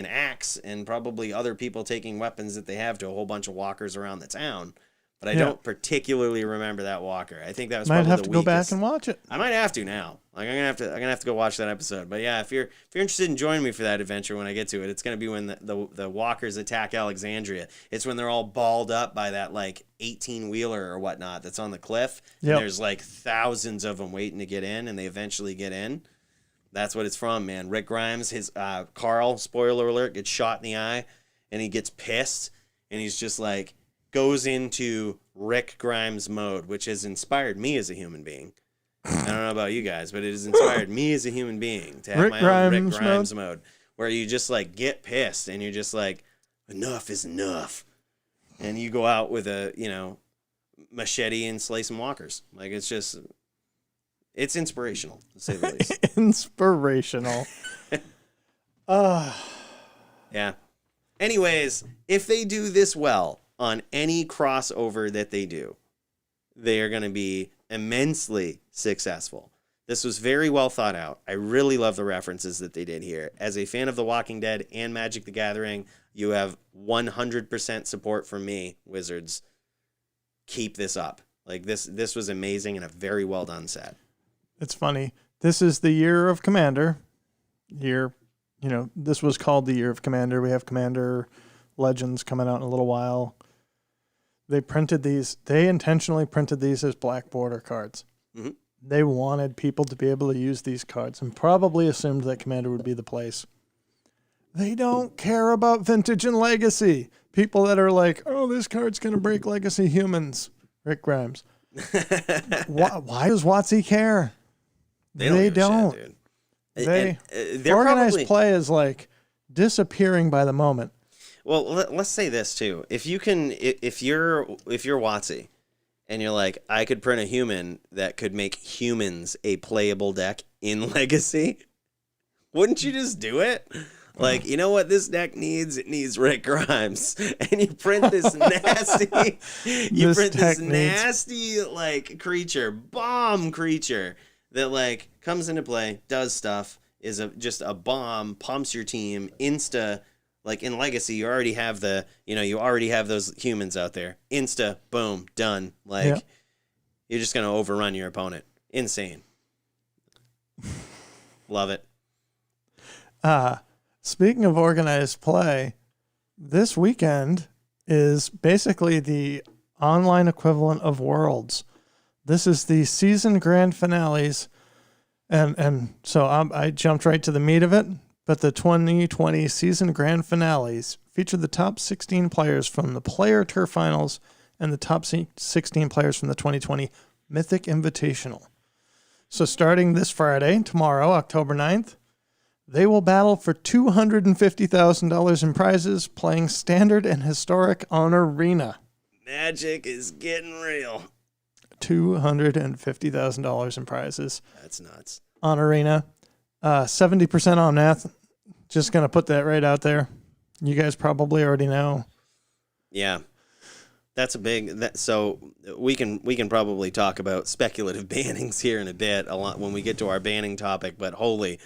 axe and probably other people taking weapons that they have to a whole bunch of walkers around the town. But I don't particularly remember that walker. I think that was probably the weakest. Might have to go back and watch it. I might have to now. Like I'm gonna have to go watch that episode. But yeah, if you're interested in joining me for that adventure when I get to it, it's gonna be when the walkers attack Alexandria. It's when they're all balled up by that like 18-wheeler or whatnot that's on the cliff. Yep. And there's like thousands of them waiting to get in, and they eventually get in. That's what it's from, man. Rick Grimes, his Carl, spoiler alert, gets shot in the eye, and he gets pissed, and he's just like goes into Rick Grimes mode, which has inspired me as a human being. I don't know about you guys, but it has inspired me as a human being to have my own Rick Grimes mode, where you just like get pissed and you're just like, enough is enough, and you go out with a machete and slay some walkers. Like it's inspirational to say the least. Inspirational. Yeah. Anyways, if they do this well on any crossover that they do, they are going to be immensely successful. This was very well thought out. I really love the references that they did here. As a fan of The Walking Dead and Magic the Gathering, you have 100% support from me, Wizards. Keep this up. Like this was amazing and a very well done set. It's funny. This is the year of Commander. Year this was called the Year of Commander. We have Commander Legends coming out in a little while. They intentionally printed these as black border cards. Mm-hmm. They wanted people to be able to use these cards and probably assumed that Commander would be the place. They don't care about Vintage and Legacy. People that are like, oh, this card's going to break Legacy humans. Rick Grimes. Why does WotC care? They don't. Shit, dude. They're organized probably... play is like disappearing by the moment. Well, let's say this too. If you're WotC and you're like, I could print a human that could make humans a playable deck in Legacy, wouldn't you just do it? Like, you know what this deck needs? It needs Rick Grimes. And you print this nasty, like creature, bomb creature that like comes into play, does stuff, is just a bomb, pumps your team, insta. Like in Legacy, you already have those humans out there. Insta, boom, done. Like, You're just going to overrun your opponent. Insane. Love it. Speaking of organized play, this weekend is basically the online equivalent of Worlds. This is the season grand finales. And so I jumped right to the meat of it. But the 2020 season grand finales feature the top 16 players from the Player Tour Finals and the top 16 players from the 2020 Mythic Invitational. So starting this Friday, tomorrow, October 9th, they will battle for $250,000 in prizes playing Standard and Historic on Arena. Magic is getting real. $250,000 in prizes. That's nuts. On Arena. 70% on Math. Just going to put that right out there. You guys probably already know. Yeah. That's a big... So we can probably talk about speculative bannings here in a bit a lot when we get to our banning topic, but holy...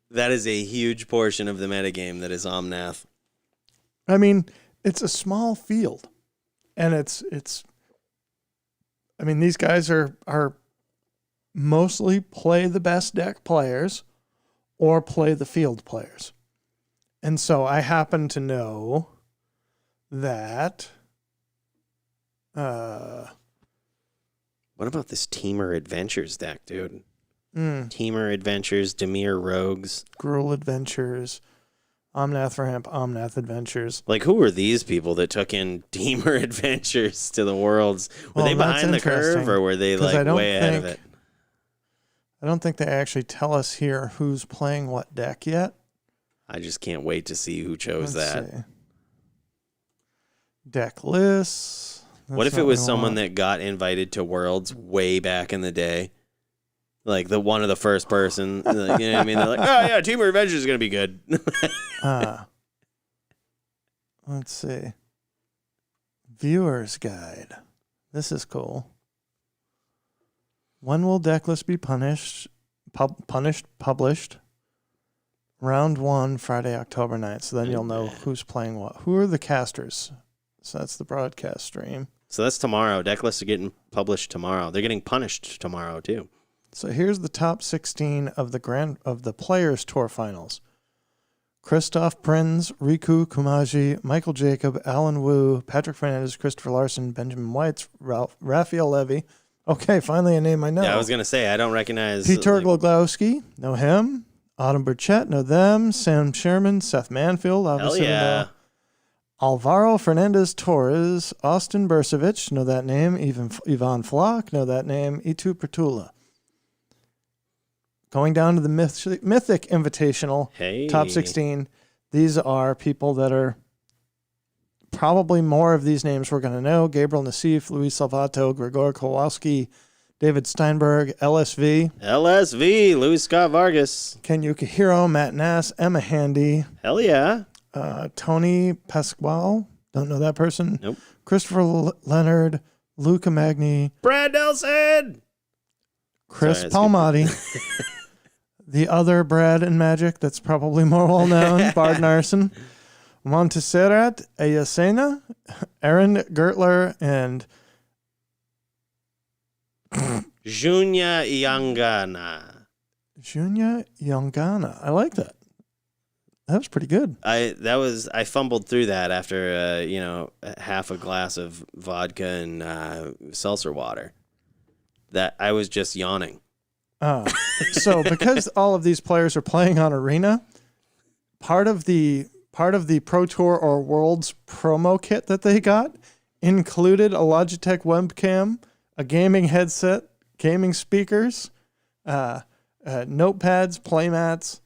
That is a huge portion of the metagame that is Omnath. I mean, it's a small field. And it's I mean, these guys are mostly play the best deck players or play the field players. And so I happen to know that what about this Teamer Adventures deck, dude? Teamer Adventures, Dimir Rogues, Gruul Adventures, Omnath Ramp, Omnath Adventures. Like, who were these people that took in Teamer Adventures to the Worlds? Were they behind the curve, or were they like way ahead of it? I don't think they actually tell us here who's playing what deck yet. I just can't wait to see who chose that. See. Deck lists. What if it was someone that got invited to Worlds way back in the day? Like one of the first person, you know what I mean? They're like, oh yeah, Teamer Adventures is going to be good. Let's see. Viewer's Guide. This is cool. When will decklist be published? Round 1, Friday, October 9th. So then you'll know who's playing what. Who are the casters? So that's the broadcast stream. So that's tomorrow. Decklists are getting published tomorrow. They're getting punished tomorrow too. So here's the top 16 of the Players Tour Finals. Christoph Prinz, Riku Kumaji, Michael Jacob, Alan Wu, Patrick Fernandez, Christopher Larson, Benjamin Whites, Raphael Levy. Okay, finally a name I know. Yeah, I was going to say, I don't recognize... Peter Glogowski, know him. Autumn Burchett, know them. Sam Sherman, Seth Manfield, obviously know. Alvaro Fernandez Torres, Austin Bursavich, know that name. Yvonne Flock, know that name. Itu Pertula. Going down to the Mythic Invitational, top 16, these are people that are probably more of these names we're going to know. Gabriel Nassif, Luis Salvato, Gregor Kowalski, David Steinberg, LSV, Luis Scott Vargas, Ken Yukihiro, Matt Nass, Emma Handy. Hell yeah. Tony Pasquale, don't know that person. Nope. Christopher Leonard, Luca Magni. Brad Nelson. Chris Palmati. The other Brad in Magic that's probably more well known, Bard Narson, Montserrat Ayacena, Aaron Gertler, and Junya Yangana. Junya Yangana. I like that. That was pretty good. I fumbled through that after half a glass of vodka and seltzer water. That I was just yawning. So because all of these players are playing on Arena, part of the Pro Tour or Worlds promo kit that they got included a Logitech webcam, a gaming headset, gaming speakers, notepads, playmats,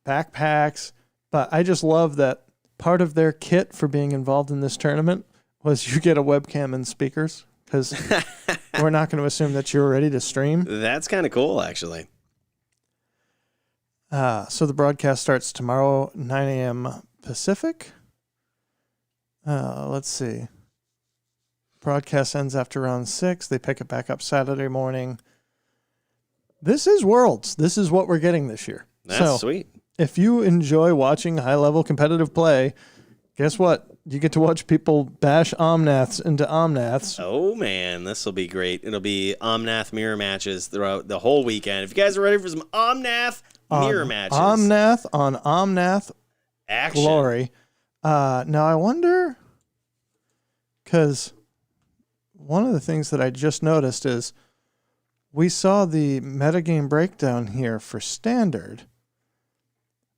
backpacks. But I just love that part of their kit for being involved in this tournament was you get a webcam and speakers, because we're not going to assume that you're ready to stream. That's kind of cool, actually. So the broadcast starts tomorrow, 9 a.m. Pacific. Let's see. Broadcast ends after round 6. They pick it back up Saturday morning. This is Worlds. This is what we're getting this year. That's sweet. If you enjoy watching high-level competitive play, guess what? You get to watch people bash Omnaths into Omnaths. Oh, man, this will be great. It'll be Omnath mirror matches throughout the whole weekend. If you guys are ready for some Omnath mirror matches. Omnath on Omnath action. Glory. Now, I wonder, because one of the things that I just noticed is we saw the metagame breakdown here for Standard.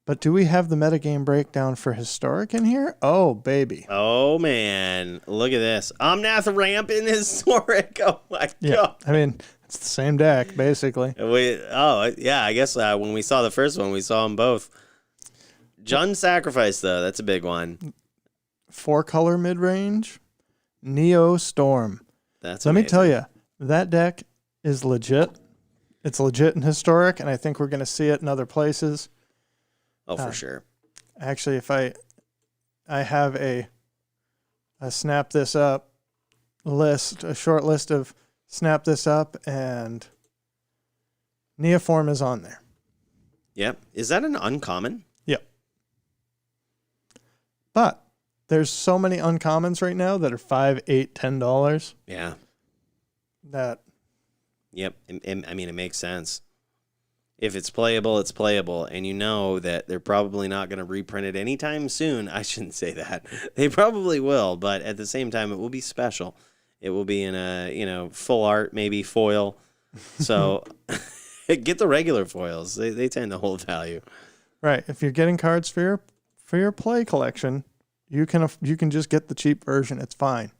But do we have the metagame breakdown for Historic in here? Oh, baby. Oh, man. Look at this. Omnath ramp in Historic. Oh, my God. I mean, it's the same deck, basically. I guess when we saw the first one, we saw them both. Jund Sacrifice, though. That's a big one. 4-color mid-range. Neo Storm. That's Let amazing. me tell you, that deck is legit. It's legit in Historic, and I think we're going to see it in other places. Oh, for sure. Actually, if I have a snap this up list, a short list of snap this up, and Neoform is on there. Yep. Is that an uncommon? Yep. But there's so many uncommons right now that are $5, $8, $10. Yeah. That. Yep. I mean, it makes sense. If it's playable, it's playable. And you know that they're probably not going to reprint it anytime soon. I shouldn't say that. They probably will, but at the same time, it will be special. It will be in a, full art, maybe foil. So get the regular foils. They tend to hold value. Right. If you're getting cards for your play collection, you can just get the cheap version. It's fine.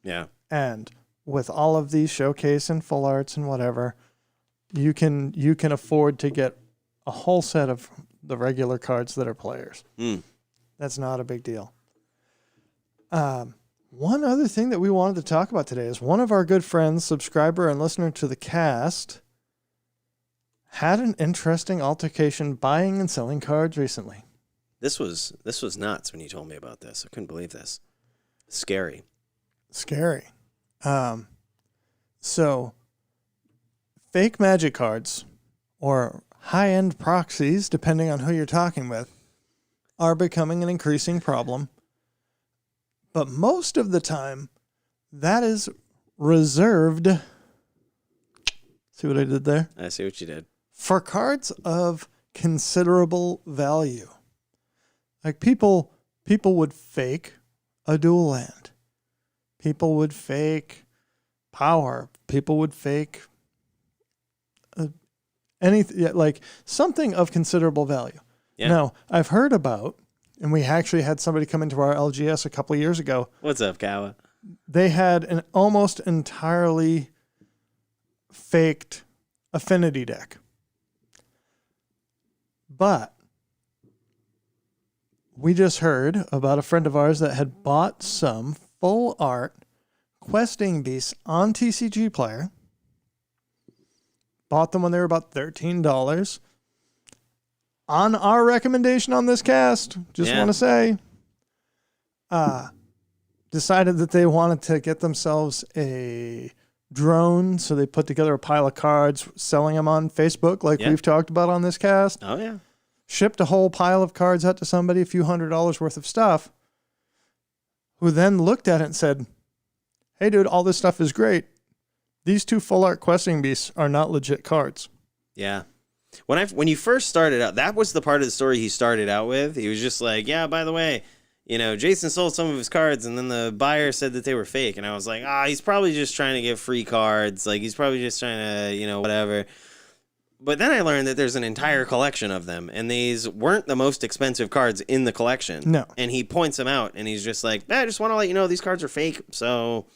Yeah. And with all of these showcase and full arts and whatever, you can afford to get a whole set of the regular cards that are players. That's not a big deal. One other thing that we wanted to talk about today is one of our good friends, subscriber and listener to the cast, had an interesting altercation buying and selling cards recently. This was nuts when you told me about this. I couldn't believe this. Scary. So fake Magic cards, or high-end proxies, depending on who you're talking with, are becoming an increasing problem. But most of the time, that is reserved. See what I did there? I see what you did. For cards of considerable value. Like people would fake a dual land. People would fake power. People would fake anything, like something of considerable value. Yeah. Now, I've heard about, and we actually had somebody come into our LGS a couple of years ago. What's up, Kawa? They had an almost entirely faked affinity deck. But we just heard about a friend of ours that had bought some full art questing beasts on TCG Player. Bought them when they were about $13. On our recommendation on this cast, want to say, decided that they wanted to get themselves a drone, so they put together a pile of cards, selling them on Facebook like we've talked about on this cast. Oh, yeah. Shipped a whole pile of cards out to somebody, a few $100s worth of stuff, who then looked at it and said, hey, dude, all this stuff is great. These two full art questing beasts are not legit cards. Yeah. When you first started out, that was the part of the story he started out with. He was just like, yeah, by the way, Jason sold some of his cards, and then the buyer said that they were fake. And I was like, he's probably just trying to get free cards. Like, he's probably just trying to, whatever. But then I learned that there's an entire collection of them, and these weren't the most expensive cards in the collection. No. And he points them out, and he's just like, I just want to let you know these cards are fake, so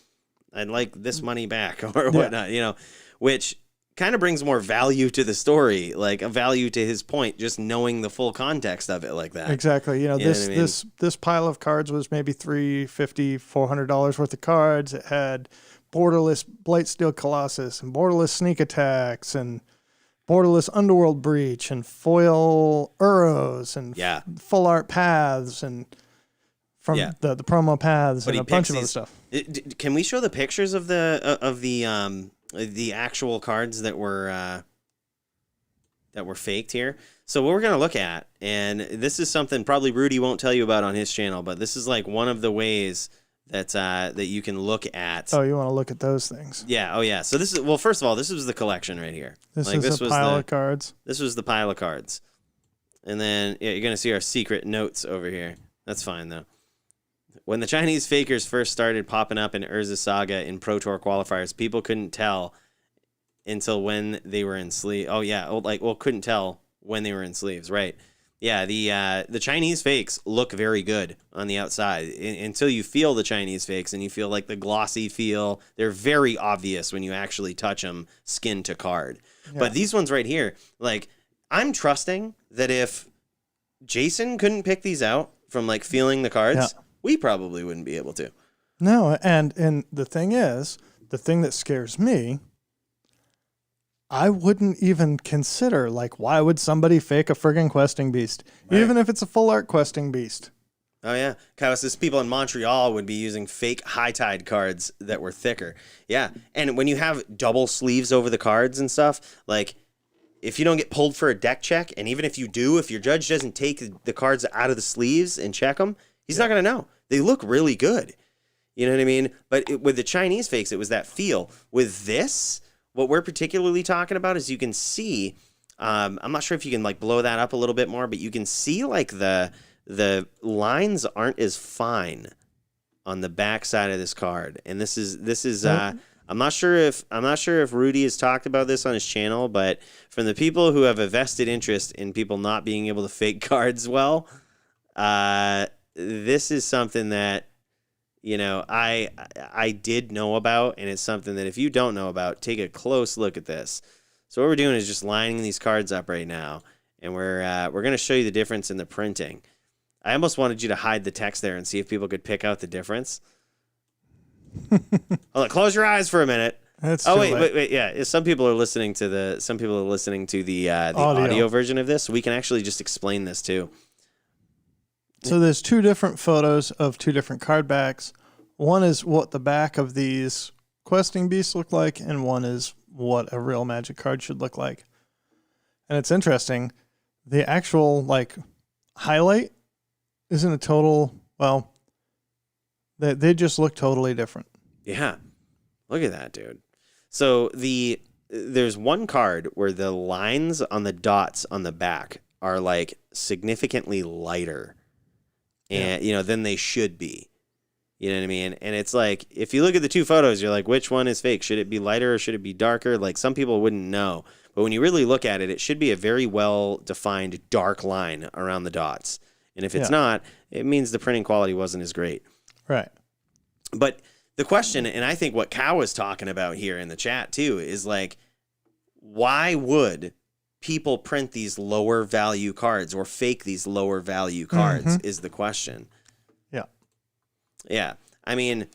I'd like this money back or whatnot, which kind of brings more value to the story, like a value to his point, just knowing the full context of it like that. Exactly. This pile of cards was maybe $350, $400 worth of cards. It had Borderless Blightsteel Colossus and Borderless Sneak Attacks and Borderless Underworld Breach and foil Uros and full art paths and from the promo paths and a bunch of other stuff. Can we show the pictures of the actual cards that were faked here? So what we're gonna look at, and this is something probably Rudy won't tell you about on his channel, but this is like one of the ways that you can look at. Oh, you want to look at those things? Yeah. Oh, yeah. So first of all, this was the collection right here. This was a pile of cards. This was the pile of cards, and then you're gonna see our secret notes over here. That's fine though. When the Chinese fakers first started popping up in Urza Saga in Pro Tour qualifiers, people couldn't tell until when they were in sleeve. Oh yeah, couldn't tell when they were in sleeves, right? Yeah, the Chinese fakes look very good on the outside until you feel the Chinese fakes and you feel like the glossy feel. They're very obvious when you actually touch them skin to card. Yeah. But these ones right here, like, I'm trusting that if Jason couldn't pick these out from like feeling the cards, we probably wouldn't be able to. No, and the thing is, the thing that scares me, I wouldn't even consider, like, why would somebody fake a friggin' questing beast? Right. Even if it's a full art questing beast. Oh, yeah. Kyle says people in Montreal would be using fake high tide cards that were thicker. Yeah. And when you have double sleeves over the cards and stuff, like, if you don't get pulled for a deck check, and even if you do, if your judge doesn't take the cards out of the sleeves and check them, he's not going to know. They look really good. You know what I mean? But with the Chinese fakes, it was that feel. With this, what we're particularly talking about is you can see, I'm not sure if you can like blow that up a little bit more, but you can see like the lines aren't as fine on the back side of this card. And this is I'm not sure if Rudy has talked about this on his channel, but from the people who have a vested interest in people not being able to fake cards well, this is something that, I did know about, and it's something that if you don't know about, take a close look at this. So what we're doing is just lining these cards up right now, and we're going to show you the difference in the printing. I almost wanted you to hide the text there and see if people could pick out the difference. Hold on, close your eyes for a minute. Wait, yeah. Some people are listening to the audio version of this, so we can actually just explain this too. So there's two different photos of two different card backs. One is what the back of these questing beasts look like, and one is what a real Magic card should look like. And it's interesting. The actual highlight isn't a total. Well, they just look totally different. Yeah, look at that, dude. So there's one card where the lines on the dots on the back are like significantly lighter. And, than they should be. You know what I mean? And it's like, if you look at the two photos, you're like, which one is fake? Should it be lighter or should it be darker? Like, some people wouldn't know. But when you really look at it, it should be a very well-defined dark line around the dots. And if it's not, it means the printing quality wasn't as great. Right. But the question, and I think what Cow was talking about here in the chat too, is like, why would people print these lower value cards or fake these lower value cards is the question. Yeah. Yeah. I mean,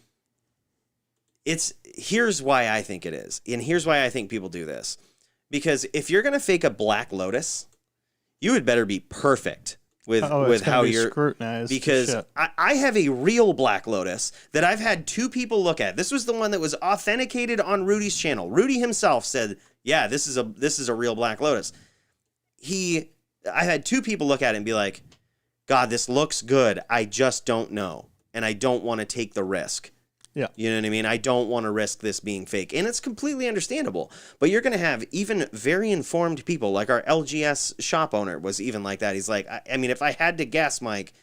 here's why I think it is. And here's why I think people do this. Because if you're going to fake a Black Lotus, you had better be perfect with how you're scrutinized. Because I have a real Black Lotus that I've had two people look at. This was the one that was authenticated on Rudy's channel. Rudy himself said, yeah, this is a real Black Lotus. I had two people look at it and be like, God, this looks good. I just don't know. And I don't want to take the risk. Yeah. You know what I mean? I don't want to risk this being fake. And it's completely understandable. But you're going to have even very informed people, like our LGS shop owner was even like that. He's like, I mean, if I had to guess, Mike,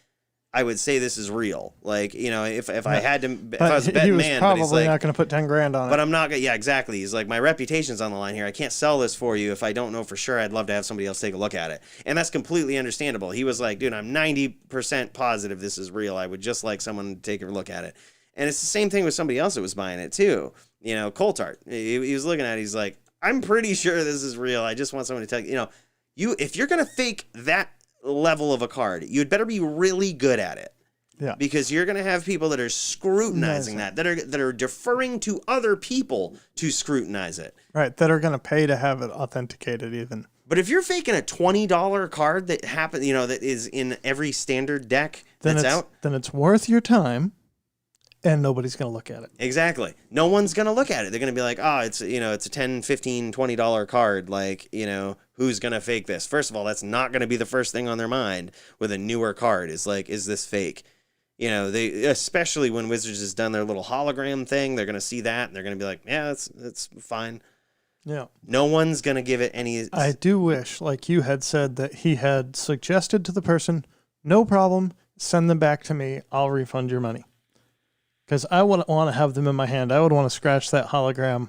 I would say this is real. Like, you know, if I had to, if I was a betting man, probably but he's like, not going to put 10 grand on it. But I'm not going to, yeah, exactly. He's like, my reputation's on the line here. I can't sell this for you if I don't know for sure. I'd love to have somebody else take a look at it. And that's completely understandable. He was like, dude, I'm 90% positive this is real. I would just like someone to take a look at it. And it's the same thing with somebody else that was buying it too. You know, Coltart. He was looking at it. He's like, I'm pretty sure this is real. I just want someone to tell you, if you're going to fake that level of a card, you'd better be really good at it. Yeah. Because you're going to have people that are scrutinizing that are deferring to other people to scrutinize it. Right, that are going to pay to have it authenticated even. But if you're faking a $20 card that that is in every standard deck that's out, then it's worth your time, and nobody's going to look at it. Exactly. No one's going to look at it. They're going to be like, oh, it's a $10, $15, $20 card. Like, who's going to fake this? First of all, that's not going to be the first thing on their mind with a newer card. Is like, is this fake? They, especially when Wizards has done their little hologram thing, they're going to see that and they're going to be like, yeah, that's fine. Yeah. No one's going to give it any. I do wish, like you had said, that he had suggested to the person, no problem, send them back to me. I'll refund your money. Because I wouldn't want to have them in my hand. I would want to scratch that hologram.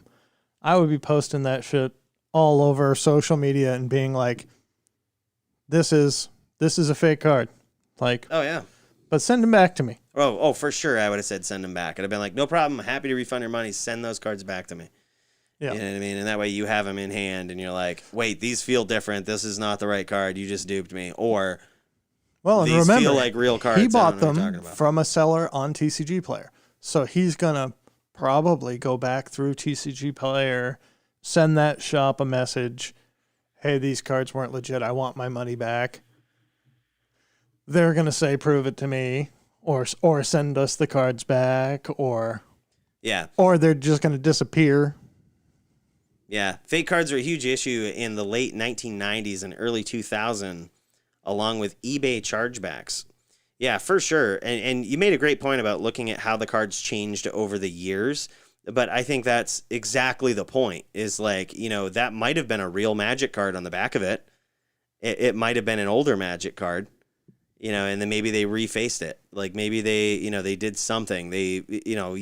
I would be posting that shit all over social media and being like, this is a fake card. Like, oh, yeah. But send them back to me. Oh, for sure. I would have said send them back. I'd have been like, no problem. I'm happy to refund your money. Send those cards back to me. Yeah. You know what I mean? And that way you have them in hand and you're like, wait, these feel different. This is not the right card. You just duped me. Or these remember, feel like real cards. He bought them from a seller on TCG Player. So he's going to probably go back through TCG Player, send that shop a message. Hey, these cards weren't legit. I want my money back. They're going to say, prove it to me, or send us the cards back, or they're just going to disappear. Yeah, fake cards are a huge issue in the late 1990s and early 2000, along with eBay chargebacks. Yeah, for sure. And you made a great point about looking at how the cards changed over the years. But I think that's exactly the point, is like, that might have been a real Magic card on the back of it. It might have been an older Magic card. And then maybe they refaced it. Like maybe they did something. We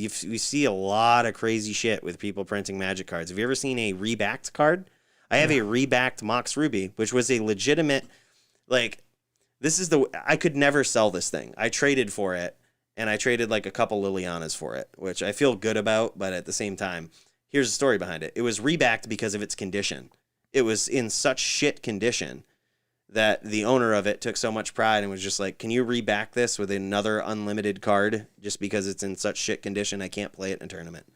see a lot of crazy shit with people printing Magic cards. Have you ever seen a rebacked card? I have a rebacked Mox Ruby, which was a legitimate, I could never sell this thing. I traded for it, and I traded like a couple Lilianas for it, which I feel good about, but at the same time, here's the story behind it. It was rebacked because of its condition. It was in such shit condition that the owner of it took so much pride and was just like, can you reback this with another unlimited card just because it's in such shit condition I can't play it in a tournament?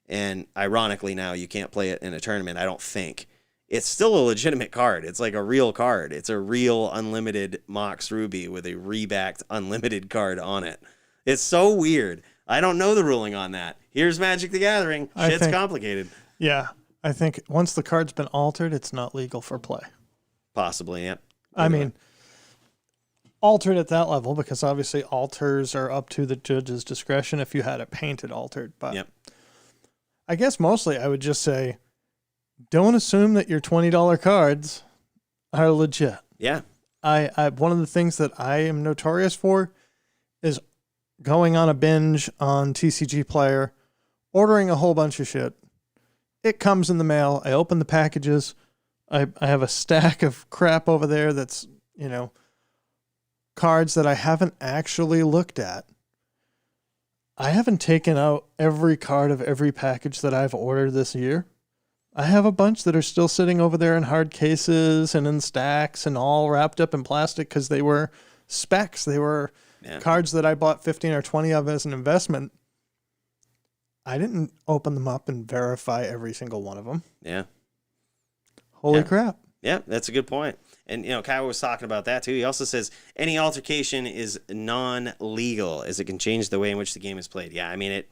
And ironically now you can't play it in a tournament, I don't think. It's still a legitimate card. It's like a real card. It's a real unlimited Mox Ruby with a rebacked unlimited card on it. It's so weird. I don't know the ruling on that. Here's Magic the Gathering. Shit's complicated. Yeah. I think once the card's been altered, it's not legal for play. Possibly, yeah. I mean, altered at that level, because obviously alters are up to the judge's discretion if you had it painted altered. But yep. I guess mostly I would just say, don't assume that your $20 cards are legit. Yeah. I one of the things that I am notorious for is going on a binge on TCG Player, ordering a whole bunch of shit. It comes in the mail. I open the packages. I have a stack of crap over there that's, cards that I haven't actually looked at. I haven't taken out every card of every package that I've ordered this year. I have a bunch that are still sitting over there in hard cases and in stacks and all wrapped up in plastic because they were specs. They were cards that I bought 15 or 20 of as an investment. I didn't open them up and verify every single one of them. Yeah. Holy crap. Yeah, that's a good point. And, Kyle was talking about that, too. He also says any altercation is non-legal, as it can change the way in which the game is played. Yeah, I mean,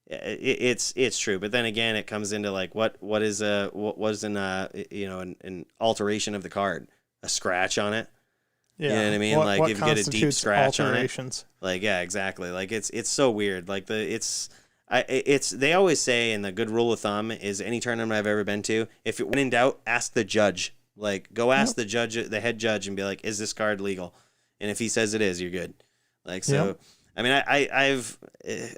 it's true. But then again, it comes into, like, what was an alteration of the card? A scratch on it? Yeah. You know what I mean? Like, if you get a deep scratch on it. Like, yeah, exactly. Like, it's so weird. Like, They always say, and the good rule of thumb is any tournament I've ever been to, if when in doubt, ask the judge. Like, go ask the judge, the head judge, and be like, is this card legal? And if he says it is, you're good. Like, so, yep. I mean,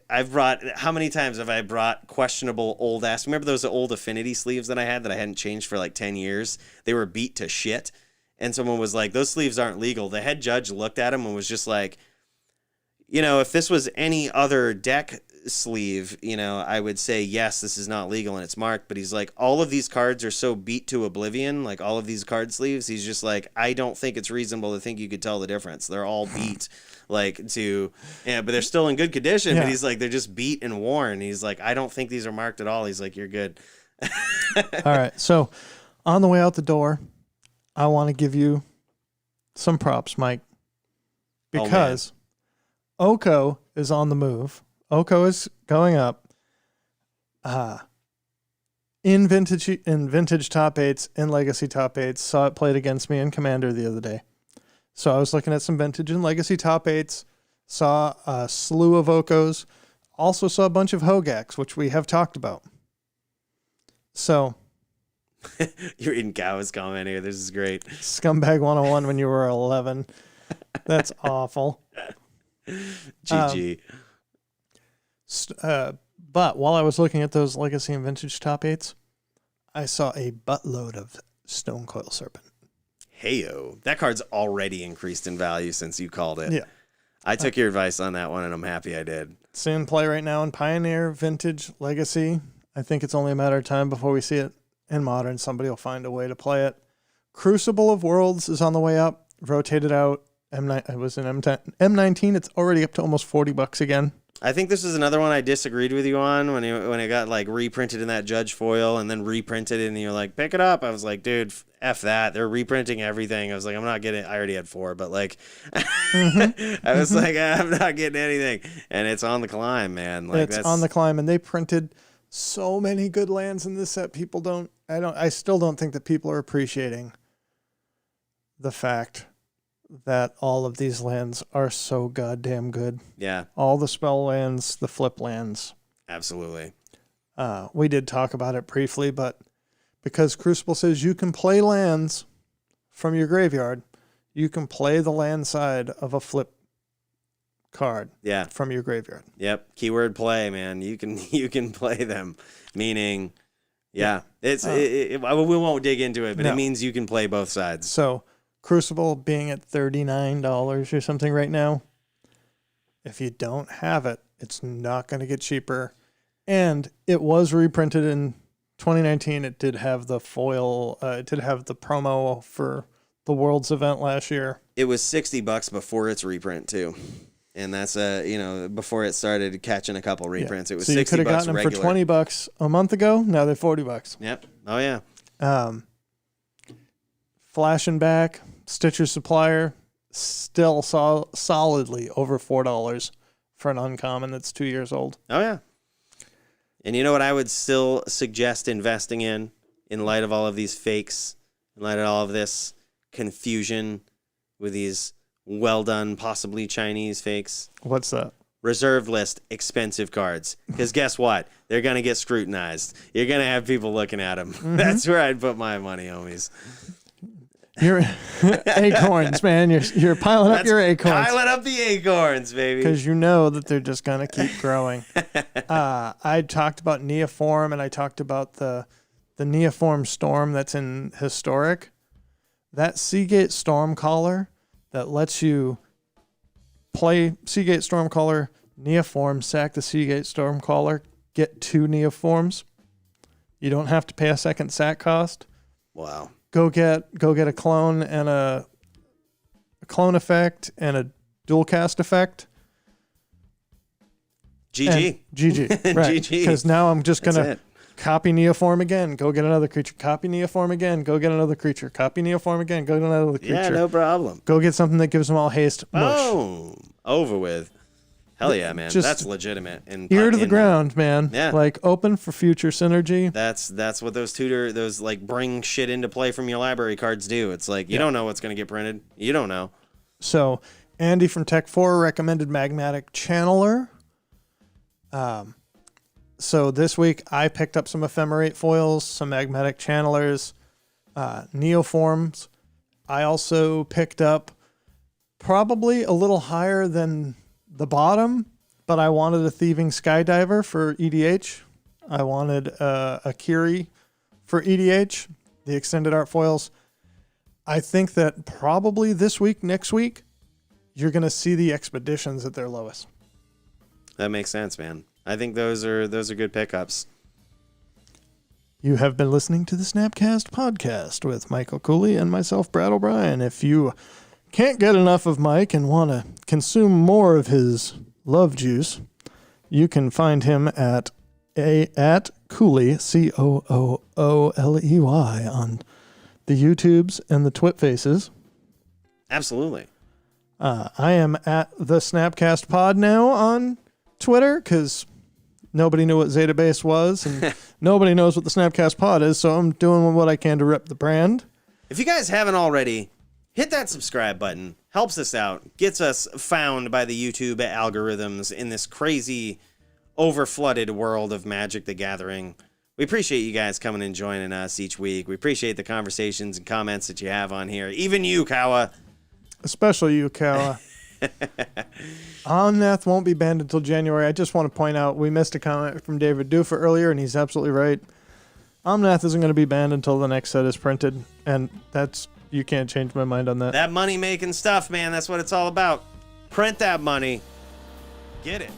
I've brought, how many times have I brought questionable old ass, remember those old Affinity sleeves that I had that I hadn't changed for like 10 years? They were beat to shit. And someone was like, those sleeves aren't legal. The head judge looked at them and was just like, you know, if this was any other deck sleeve, you know, I would say, yes, this is not legal and it's marked. But he's like, all of these cards are so beat to oblivion, like all of these card sleeves. He's just like, I don't think it's reasonable to think you could tell the difference. They're all beat, like to, yeah, but they're still in good condition. Yeah. But he's like, they're just beat and worn. He's like, I don't think these are marked at all. He's like, you're good. All right. So on the way out the door, I want to give you some props, Mike, because Oko is on the move. Oko is going up. In vintage top eights, in legacy top eights, saw it played against me in Commander the other day. So I was looking at some vintage and legacy top eights, saw a slew of Okos, also saw a bunch of Hogaks, which we have talked about. So you're in Gow's comment here. This is great. Scumbag 101 when you were 11. That's awful. GG. But while I was looking at those legacy and vintage top eights, I saw a buttload of Stone Coil Serpent. Heyo. That card's already increased in value since you called it. Yeah. I took your advice on that one, and I'm happy I did. It's in play right now in Pioneer, Vintage, Legacy. I think it's only a matter of time before we see it in Modern. Somebody will find a way to play it. Crucible of Worlds is on the way up. Rotated out. It was in M19. It's already up to almost $40 again. I think this is another one I disagreed with you on when it got like reprinted in that Judge foil and then reprinted and you're like, pick it up. I was like, dude, F that. They're reprinting everything. I was like, I'm not getting it. I already had 4, but like, I was like, I'm not getting anything. And it's on the climb, man. Like it's on the climb, and they printed so many good lands in this set. I still don't think that people are appreciating the fact that all of these lands are so goddamn good. Yeah. All the spell lands, the flip lands. Absolutely. We did talk about it briefly, but because Crucible says you can play lands from your graveyard, you can play the land side of a flip card from your graveyard. Yep. Keyword play, man. You can play them. Meaning, we won't dig into it, but it means you can play both sides. So Crucible being at $39 or something right now. If you don't have it, it's not going to get cheaper. And it was reprinted in 2019. It did have the foil. It did have the promo for the Worlds event last year. It was $60 before its reprint too. And that's before it started catching a couple reprints. It was $60 regular. So you could have gotten them for $20 a month ago. Now they're $40. Yep. Oh yeah. Flashing back, Stitcher Supplier still solidly over $4 for an uncommon that's 2 years old. Oh yeah. And you know what I would still suggest investing in light of all of these fakes, in light of all of this confusion with these well done, possibly Chinese fakes? What's that? Reserve list expensive cards. Because guess what? They're going to get scrutinized. You're going to have people looking at them. Mm-hmm. That's where I'd put my money, homies. Your acorns, man. You're piling up your acorns. Piling up the acorns, baby. Because you know that they're just going to keep growing. I talked about Neoform, and I talked about the Neoform Storm that's in Historic. That Seagate Stormcaller that lets you play Seagate Stormcaller, Neoform, sack the Seagate Stormcaller, get 2 Neoforms. You don't have to pay a second sack cost. Wow. Go get a clone and a clone effect and a dual cast effect. GG. GG. Right. GG. Because now I'm just going to copy Neoform again. Go get another creature. Copy Neoform again. Go get another creature. Copy Neoform again. Go get another creature. Yeah, no problem. Go get something that gives them all haste. Mush. Boom. Over with. Hell yeah, man. That's legitimate. Ear to the ground, man. Yeah. Like open for future synergy. That's what those like bring shit into play from your library cards do. It's like you don't know what's going to get printed. You don't know. So Andy from Tech 4 recommended Magmatic Channeler. So this week I picked up some ephemerate foils, some magnetic channelers, neoforms. I also picked up probably a little higher than the bottom, but I wanted a thieving skydiver for EDH. I wanted a Kiri for EDH, the extended art foils. I think that probably this week, next week, you're going to see the expeditions at their lowest. That makes sense, man. I think those are good pickups. You have been listening to the Snapcast podcast with Michael Cooley and myself, Brad O'Brien. If you can't get enough of Mike and want to consume more of his love juice, you can find him at Cooley, Cooley, on the YouTubes and the Twit faces. Absolutely. I am at the Snapcast Pod now on Twitter because nobody knew what Zetabase was and nobody knows what the Snapcast Pod is, so I'm doing what I can to rep the brand. If you guys haven't already, hit that subscribe button. Helps us out. Gets us found by the YouTube algorithms in this crazy, overflooded world of Magic the Gathering. We appreciate you guys coming and joining us each week. We appreciate the conversations and comments that you have on here. Even you, Kawa. Especially you, Kawa. Omnath won't be banned until January. I just want to point out we missed a comment from David Doofer earlier, and he's absolutely right. Omnath isn't going to be banned until the next set is printed, and you can't change my mind on that. That money-making stuff, man, that's what it's all about. Print that money. Get it.